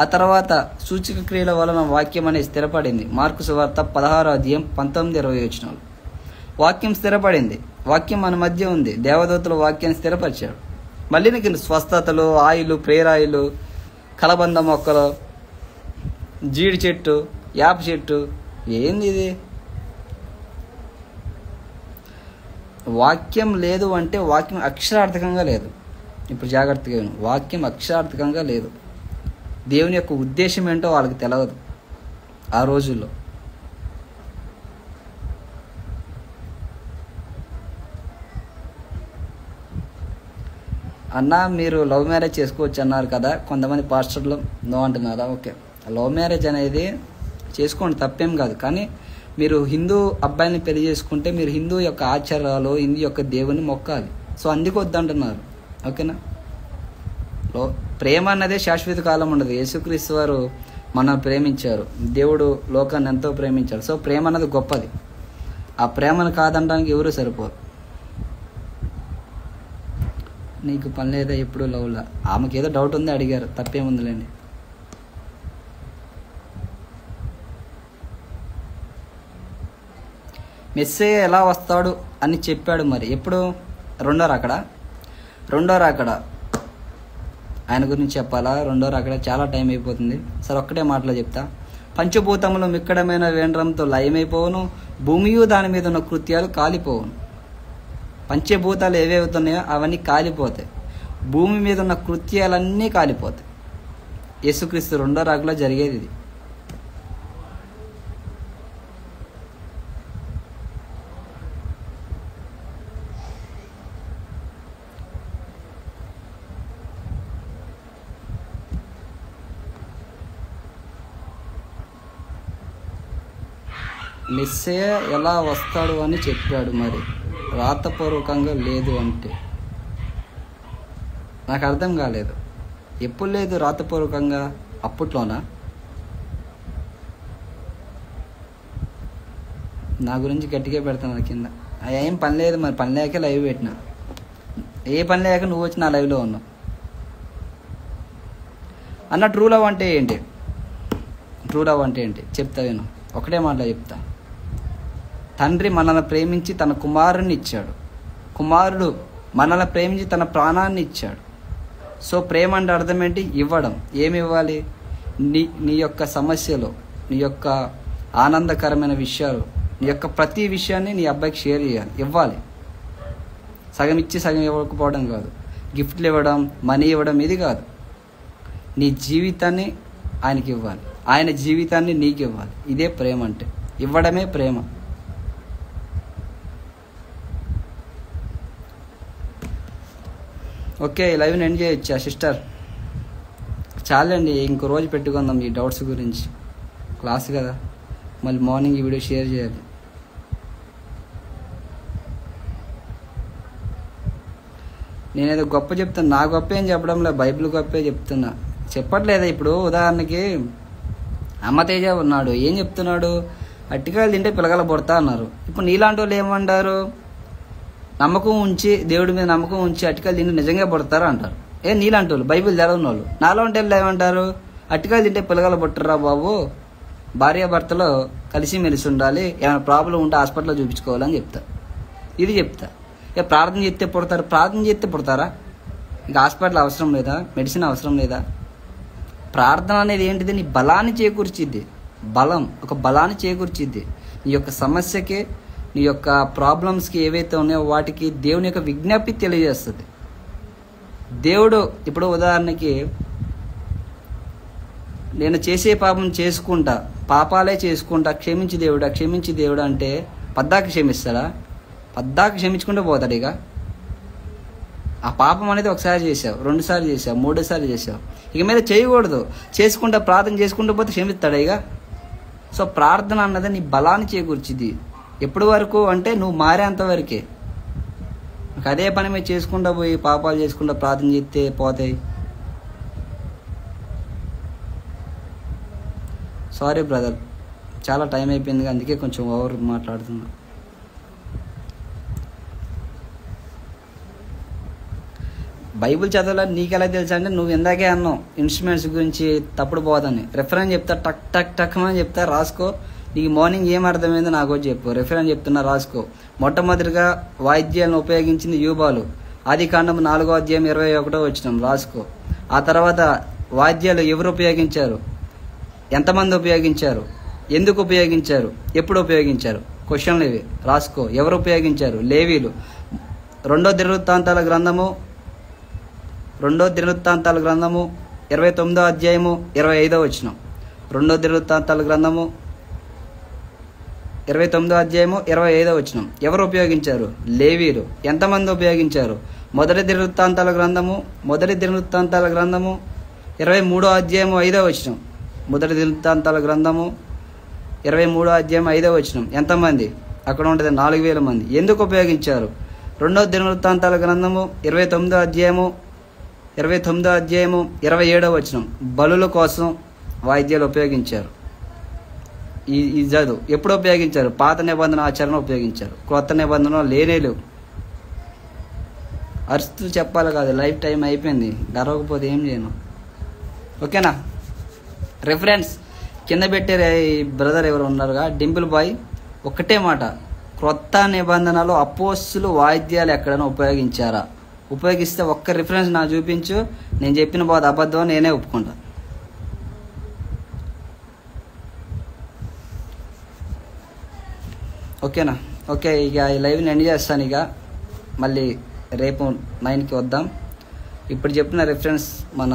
ఆ తర్వాత సూచక క్రియల వలన వాక్యం అనేది స్థిరపడింది. మార్కు సువార్త 16వ అధ్యాయం 19-20 వచనాలు. వాక్యం స్థిరపడింది, వాక్యం మన మధ్య ఉంది. దేవదూతలు వాక్యాన్ని స్థిరపరిచాడు. మళ్ళీ నీకు స్వస్థతలు, ఆయిలు, ప్రేరాయిలు, కలబంద మొక్కలు, జీడి చెట్టు, యాప చెట్టు, ఏంది ఇది? వాక్యం లేదు అంటే వాక్యం అక్షరార్థకంగా లేదు. ఇప్పుడు జాగ్రత్తగా విను. వాక్యం అక్షరార్థకంగా లేదు. దేవుని యొక్క ఉద్దేశం ఏంటో వాళ్ళకి తెలియదు ఆ రోజుల్లో. అన్న మీరు లవ్ మ్యారేజ్ చేసుకోవచ్చు అన్నారు కదా, కొంతమంది పాస్టర్లు నో అంటున్నారా? ఓకే, లవ్ మ్యారేజ్ అనేది చేసుకోండి, తప్పేం కాదు. కానీ మీరు హిందూ అబ్బాయిని పెళ్లి చేసుకుంటే మీరు హిందూ యొక్క ఆచారాలు, హిందూ యొక్క దేవుని మొక్కాలి. సో అందుకు వద్దంటున్నారు. ఓకేనా? ప్రేమ అన్నదే శాశ్వత కాలం ఉండదు. యేసుక్రీస్తు వారు మనం ప్రేమించారు, దేవుడు లోకాన్ని ఎంతో ప్రేమించారు. సో ప్రేమ అన్నది గొప్పది. ఆ ప్రేమను కాదనడానికి ఎవరు సరిపోరు. నీకు పని లేదా ఎప్పుడు లవ్లా? ఆమెకి ఏదో డౌట్ ఉంది, అడిగారు, తప్పేముందిలేండి. మెస్సయ్య ఎలా వస్తాడు అని చెప్పాడు. మరి ఎప్పుడు? రెండో రాకడ ఆయన గురించి చెప్పాలా? రెండో రాకడ చాలా టైం అయిపోతుంది. సరే, ఒక్కటే మాటలో చెప్తా. పంచభూతములు మిక్కడమైన వేండ్రంతో లయమైపోవును, భూమియు దాని మీద ఉన్న కృత్యాలు కాలిపోవును. పంచభూతాలు ఏవేవుతున్నాయో అవన్నీ కాలిపోతాయి, భూమి మీద ఉన్న కృత్యాలన్నీ కాలిపోతాయి. యేసుక్రీస్తు రెండో రాకడలో జరిగేది ఇది. మెస్సయ్య ఎలా వస్తాడు అని చెప్పాడు. మరి రాతపూర్వకంగా లేదు అంటే నాకు అర్థం కాలేదు. ఎప్పుడు లేదు రాతపూర్వకంగా? అప్పట్లోనా? నా గురించి గట్టిగా పెడతాను కింద. ఏం పని లేదు. మరి పని లేక లైవ్ పెట్టినా. ఏ పని లేక నువ్వు వచ్చి నా లైవ్లో ఉన్నావు అన్న. ట్రూ లవ్ అంటే ఏంటి? ట్రూ లవ్ అంటే ఏంటి చెప్తా నేను. ఒకటే మాటలో చెప్తా. తండ్రి మనల్ని ప్రేమించి తన కుమారుని ఇచ్చాడు, కుమారుడు మనల్ని ప్రేమించి తన ప్రాణాన్ని ఇచ్చాడు. సో ప్రేమ అంటే అర్థం ఏంటి? ఇవ్వడం. ఏమి ఇవ్వాలి? నీ యొక్క సమస్యలు, నీ యొక్క ఆనందకరమైన విషయాలు, నీ యొక్క ప్రతి విషయాన్ని నీ అబ్బాయికి షేర్ చేయాలి, ఇవ్వాలి. సగం ఇచ్చి సగం ఇవ్వకపోవడం కాదు, గిఫ్ట్లు ఇవ్వడం, మనీ ఇవ్వడం, ఇది కాదు. నీ జీవితాన్ని ఆయనకి ఇవ్వాలి, ఆయన జీవితాన్ని నీకు ఇవ్వాలి. ఇదే ప్రేమ అంటే, ఇవ్వడమే ప్రేమ. ఓకే, లైవ్ని ఎండ్ చేయొచ్చా సిస్టర్? చాలండి, ఇంకో రోజు పెట్టుకుందాం ఈ డౌట్స్ గురించి. క్లాస్ కదా, మళ్ళీ మార్నింగ్ ఈ వీడియో షేర్ చేయాలి. నేనేదో గొప్ప చెప్తాను, నా గొప్ప ఏం చెప్పడంలో, బైబిల్ గొప్పే చెప్తున్నా. చెప్పట్లేదా? ఇప్పుడు ఉదాహరణకి అమ్మతేజ ఉన్నాడు, ఏం చెప్తున్నాడు? అట్టికాయలు తింటే పిల్లగాల పుడతా అన్నారు. ఇప్పుడు నీలాంటి వాళ్ళు ఏమంటారు? నమ్మకం ఉంచి, దేవుడి మీద నమ్మకం ఉంచి అట్టికాయలు తింటే నిజంగా పుడతారా అంటారు. నీలాంటి వాళ్ళు, బైబిల్ తెలవని వాళ్ళు. నాలాంటి వాళ్ళు ఏమంటారు? అట్టికాయలు తింటే పిల్లగాల పుట్టరా బాబు, భార్యాభర్తలో కలిసిమెలిసి ఉండాలి, ఏమైనా ప్రాబ్లం ఉంటే హాస్పిటల్లో చూపించుకోవాలని చెప్తా. ఇది చెప్తా. ప్రార్థన చేస్తే పుడతారు, ప్రార్థన చేస్తే పుడతారా? ఇంకా హాస్పిటల్ అవసరం లేదా? మెడిసిన్ అవసరం లేదా? ప్రార్థన అనేది ఏంటిది? నీ బలాన్ని చేకూర్చిద్ది. బలం, ఒక బలాన్ని చేకూర్చిద్ది. నీ యొక్క సమస్యకి, నీ యొక్క ప్రాబ్లమ్స్కి ఏవైతే ఉన్నాయో వాటికి దేవుని యొక్క విజ్ఞప్తి తెలియజేస్తుంది. దేవుడు ఇప్పుడు ఉదాహరణకి నేను చేసే పాపం చేసుకుంటా, పాపాలే చేసుకుంటా, క్షమించి దేవుడా, క్షమించి దేవుడా అంటే పద్దాక క్షమిస్తాడా? పద్దాక క్షమించుకుంటూ పోతాడు. ఇక ఆ పాపం అనేది ఒకసారి చేసావు, 2 సార్లు చేసావు, 3 సార్లు చేసావు, ఇక మీద చేయకూడదు. చేసుకుంటా ప్రార్థన చేసుకుంటూ పోతే క్షమిస్తాడా ఇక? సో ప్రార్థన అన్నది నీ బలాన్ని చేకూర్చిద్ది. ఎప్పటి వరకు అంటే నువ్వు మారేంత వరకే. అదే పని మీద చేసుకుంటా పోయి పాపాలు చేసుకుంటా ప్రార్థన చేస్తే పోతాయి. సారీ బ్రదర్, చాలా టైం అయిపోయింది, అందుకే కొంచెం ఓవర్ మాట్లాడుతున్నా. బైబిల్ చదవాలని నీకెలా తెలుసా అంటే, నువ్వు ఇందాకే అన్నావు ఇన్స్ట్రుమెంట్స్ గురించి తప్పుడు పోదని. రెఫరెన్స్ చెప్తా, టక్ టక్ టక్ అని చెప్తా, రాసుకో. నీకు మార్నింగ్ ఏం అర్థమైందో నాకు వచ్చి చెప్పు. రెఫరెన్స్ చెప్తున్నా, రాసుకో. మొట్టమొదటిగా వాయిద్యాలను ఉపయోగించింది యూబాలు, ఆదికాండం 4వ అధ్యాయం 21వ వచనం, రాసుకో. ఆ తర్వాత వాయిద్యాలు ఎవరు ఉపయోగించారు, ఎంతమంది ఉపయోగించారు, ఎందుకు ఉపయోగించారు, ఎప్పుడు ఉపయోగించారు, క్వశ్చన్లు ఇవి రాసుకో. ఎవరు ఉపయోగించారు? లేవీలు. 2వ దినవృత్తాంతాల గ్రంథము 29వ అధ్యాయము 25వ వచనం. 2వ దినవృత్తాంతాల గ్రంథము 29వ అధ్యాయము 25వ వచనం. ఎవరు ఉపయోగించారు? లేవీలు. ఎంతమంది ఉపయోగించారు? మొదటి దినవృత్తాంతాల గ్రంథము 23వ అధ్యాయము 5వ వచనం. మొదటి దినవృత్తాంతాల గ్రంథము 23వ అధ్యాయం 5వ వచనం. ఎంతమంది? అక్కడ ఉంటుంది 4000 మంది. ఎందుకు ఉపయోగించారు? 2వ దినవృత్తాంతాల గ్రంథము 29వ అధ్యాయము 27వ వచనం. బలుల కోసం వాయిద్యాలు ఉపయోగించారు. ఈ చదువు ఎప్పుడు ఉపయోగించారు? పాత నిబంధన ఆచరణ ఉపయోగించారు, క్రొత్త నిబంధన లేనేలేవు. అరుస్తూ చెప్పాలి కాదు, లైఫ్ టైం అయిపోయింది, గర్వకపోతే ఏం చేయను. ఓకేనా? రిఫరెన్స్ కింద పెట్టే బ్రదర్ ఎవరు ఉన్నారుగా, డింపుల్ బాయ్, ఒక్కటే మాట, క్రొత్త నిబంధనలో అపోస్తులు వాయిద్యాలు ఎక్కడైనా ఉపయోగించారా? ఉపయోగిస్తే ఒక్క రిఫరెన్స్ నాకు చూపించు, నేను చెప్పిన బాధ అబద్ధం నేనే ఒప్పుకుంటా. ఓకేనా? ఓకే, ఇక ఈ లైవ్ని ఎండ్ చేస్తాను. ఇక మళ్ళీ రేపు 9కి వద్దాం. ఇప్పుడు చెప్పిన రిఫరెన్స్ మన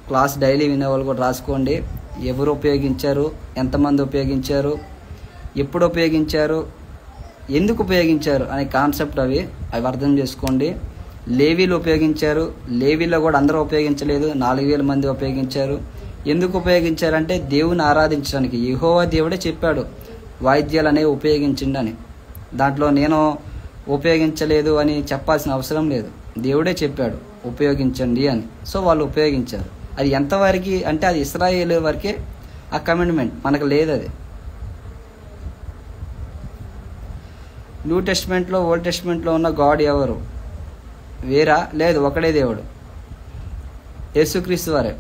క్లాస్ డైలీ వినేవాళ్ళు కూడా రాసుకోండి. ఎవరు ఉపయోగించారు, ఎంతమంది ఉపయోగించారు, ఎప్పుడు ఉపయోగించారు, ఎందుకు ఉపయోగించారు అనే కాన్సెప్ట్ అవి అర్థం చేసుకోండి. లేవీలు ఉపయోగించారు, లేవీలో కూడా అందరూ ఉపయోగించలేదు, 4000 మంది ఉపయోగించారు. ఎందుకు ఉపయోగించారంటే దేవుని ఆరాధించడానికి. యెహోవా దేవుడే చెప్పాడు వాయిద్యాలు అనేవి ఉపయోగించండి అని. దాంట్లో నేను ఉపయోగించలేదు అని చెప్పాల్సిన అవసరం లేదు, దేవుడే చెప్పాడు ఉపయోగించండి అని. సో వాళ్ళు ఉపయోగించారు. అది ఎంతవరకు అంటే అది ఇశ్రాయేలు వరకే ఆ కమిట్మెంట్, మనకు లేదు. అది న్యూ టెస్ట్మెంట్లో ఓల్డ్ టెస్ట్మెంట్లో ఉన్న గాడ్ ఎవరు? వేరా? లేదు, ఒకడే దేవుడు, యేసుక్రీస్తు వారే.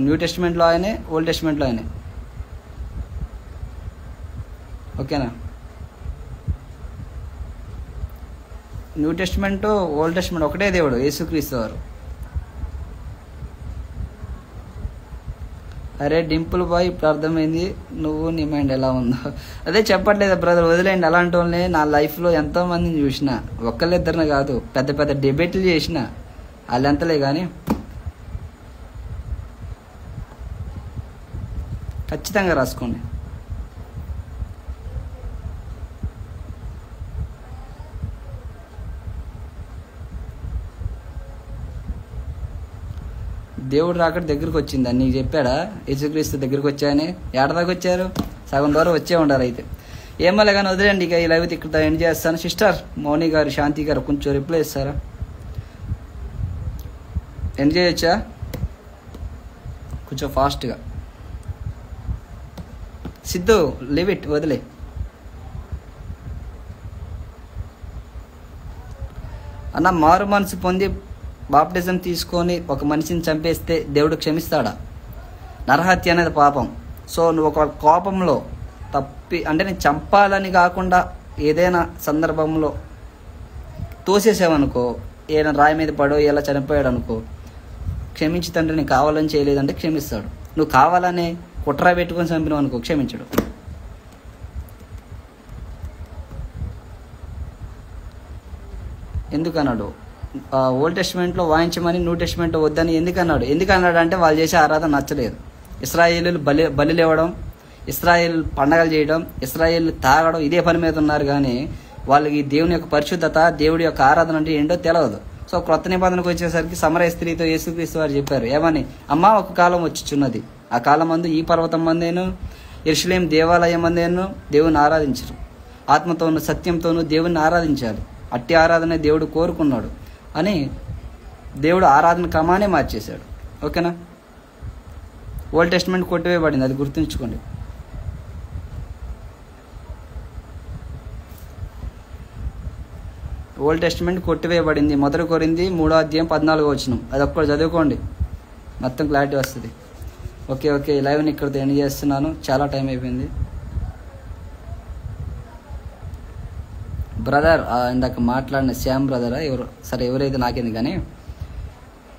న్యూ టెస్ట్మెంట్లో ఆయనే, ఓల్డ్ టెస్ట్మెంట్లో ఆయనే. ఓకేనా? న్యూ టెస్ట్మెంట్ ఓల్డ్ టెస్ట్మెంట్ ఒకటే దేవుడు, యేసుక్రీస్తు వారు. అరే డింపుల్ బాయ్, ఇప్పుడు అర్థమైంది నువ్వు నీ మైండ్ ఎలా ఉందో. అదే చెప్పట్లేదు బ్రదర్, వదిలేండి. అలాంటి వాళ్ళని నా లైఫ్లో ఎంతో మందిని చూసిన, ఒక్కళ్ళిద్దరిని కాదు, పెద్ద పెద్ద డిబేట్లు చేసిన, వాళ్ళెంతలే కానీ ఖచ్చితంగా రాసుకోండి. దేవుడు రాకడ దగ్గరికి వచ్చింది అని నీకు చెప్పాడా? యేసుక్రీస్తు దగ్గరికి వచ్చాయని. ఏడదాకా వచ్చారు? సగం దూరం వచ్చే ఉండాలి. అయితే ఏమలే కానీ వదిలేండి. ఇక ఈ లైవ్ ఇక్కడ ఎండ్ చేస్తాను. సిస్టర్ మౌని గారు, శాంతి గారు కొంచెం రిప్లై ఇస్తారా? ఎండ్ చేయొచ్చా కొంచెం ఫాస్ట్గా? సిద్ధు లివ్ ఇట్, వదిలే. అన్న మారు మనసు పొంది బాప్టిజం తీసుకొని ఒక మనిషిని చంపేస్తే దేవుడు క్షమిస్తాడా? నరహత్య అనేది పాపం. సో నువ్వు ఒక కోపంలో అంటే నేను చంపాలని కాకుండా ఏదైనా సందర్భంలో తోసేసావనుకో, ఏదైనా రాయి మీద పడో ఎలా చనిపోయాడు అనుకో, క్షమించి తండ్రి నేను కావాలని చేయలేదంటే క్షమిస్తాడు. నువ్వు కావాలనే కుట్ర పెట్టుకొని చంపినావు అనుకో, క్షమించడు. ఎందుకన్నాడు? ఓల్డ్ టెస్ట్మెంట్లో వాయించమని న్యూ టెస్ట్మెంట్లో వద్దని ఎందుకన్నాడు? ఎందుకన్నాడు అంటే వాళ్ళు చేసే ఆరాధన నచ్చలేదు. ఇశ్రాయేలీలు బలిలు ఇవ్వడం, ఇశ్రాయేల్ పండగలు చేయడం, ఇశ్రాయేల్ తాగడం, ఇదే పని మీద ఉన్నారు. కానీ వాళ్ళకి దేవుని యొక్క పరిశుద్ధత, దేవుడి యొక్క ఆరాధన అంటే ఏంటో తెలియదు. సో క్రొత్త నిబంధనకు వచ్చేసరికి సమరయ స్త్రీతో యేసుక్రీస్తు వారు చెప్పారు ఏమని? అమ్మ ఒక కాలం వచ్చిచున్నది, ఆ కాలం మందు ఈ పర్వతం మందేను యెరూషలేము దేవాలయం మందేను దేవుని ఆరాధించరు. ఆత్మతోనూ సత్యంతోనూ దేవుని ఆరాధించాలి. అట్టి ఆరాధన దేవుడు కోరుకున్నాడు అని దేవుడు ఆరాధన క్రమానే మార్చేశాడు. ఓకేనా? ఓల్డ్ టెస్ట్మెంట్ కొట్టివేయబడింది, అది గుర్తుంచుకోండి. Old testament కొట్టివేయబడింది. 1 కొరింథీ 3:14 అది ఒక్కటి చదువుకోండి, మొత్తం క్లారిటీ వస్తుంది. ఓకే లైవ్ని ఇక్కడితో ఎండ్ చేస్తున్నాను, చాలా టైం అయిపోయింది. బ్రదర్ ఇందాక మాట్లాడిన శ్యామ్ బ్రదరా ఎవరు, సరే ఎవరైతే నాకేంది కానీ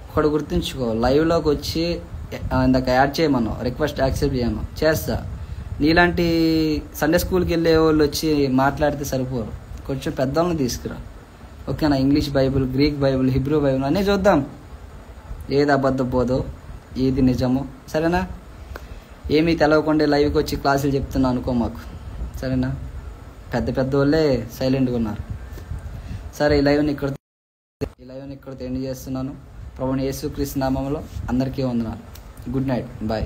ఒకటి గుర్తుంచుకో, లైవ్లోకి వచ్చి ఇందాక యాడ్ చేయమన్నావు, రిక్వెస్ట్ యాక్సెప్ట్ చేయమను, చేస్తా. నీలాంటి సండే స్కూల్కి వెళ్ళే వాళ్ళు వచ్చి మాట్లాడితే సరిపోరు, కొంచెం పెద్దవాళ్ళని తీసుకురా. ఓకేనా? English Bible, Greek Bible, Hebrew Bible అన్నీ చూద్దాం, ఏది అబద్ధం పోదో ఏది నిజమో. సరేనా? ఏమీ తెలవకుండా లైవ్కి వచ్చి క్లాసులు చెప్తున్నా అనుకో మాకు, సరేనా? పెద్ద వాళ్ళే సైలెంట్గా ఉన్నారు. సరే ఈ లైవ్ని ఇక్కడ ఎండ్ చేస్తున్నాను. ప్రభువైన యేసుక్రీస్తు నామములో అందరికీ వందనాలు. Good night, bye.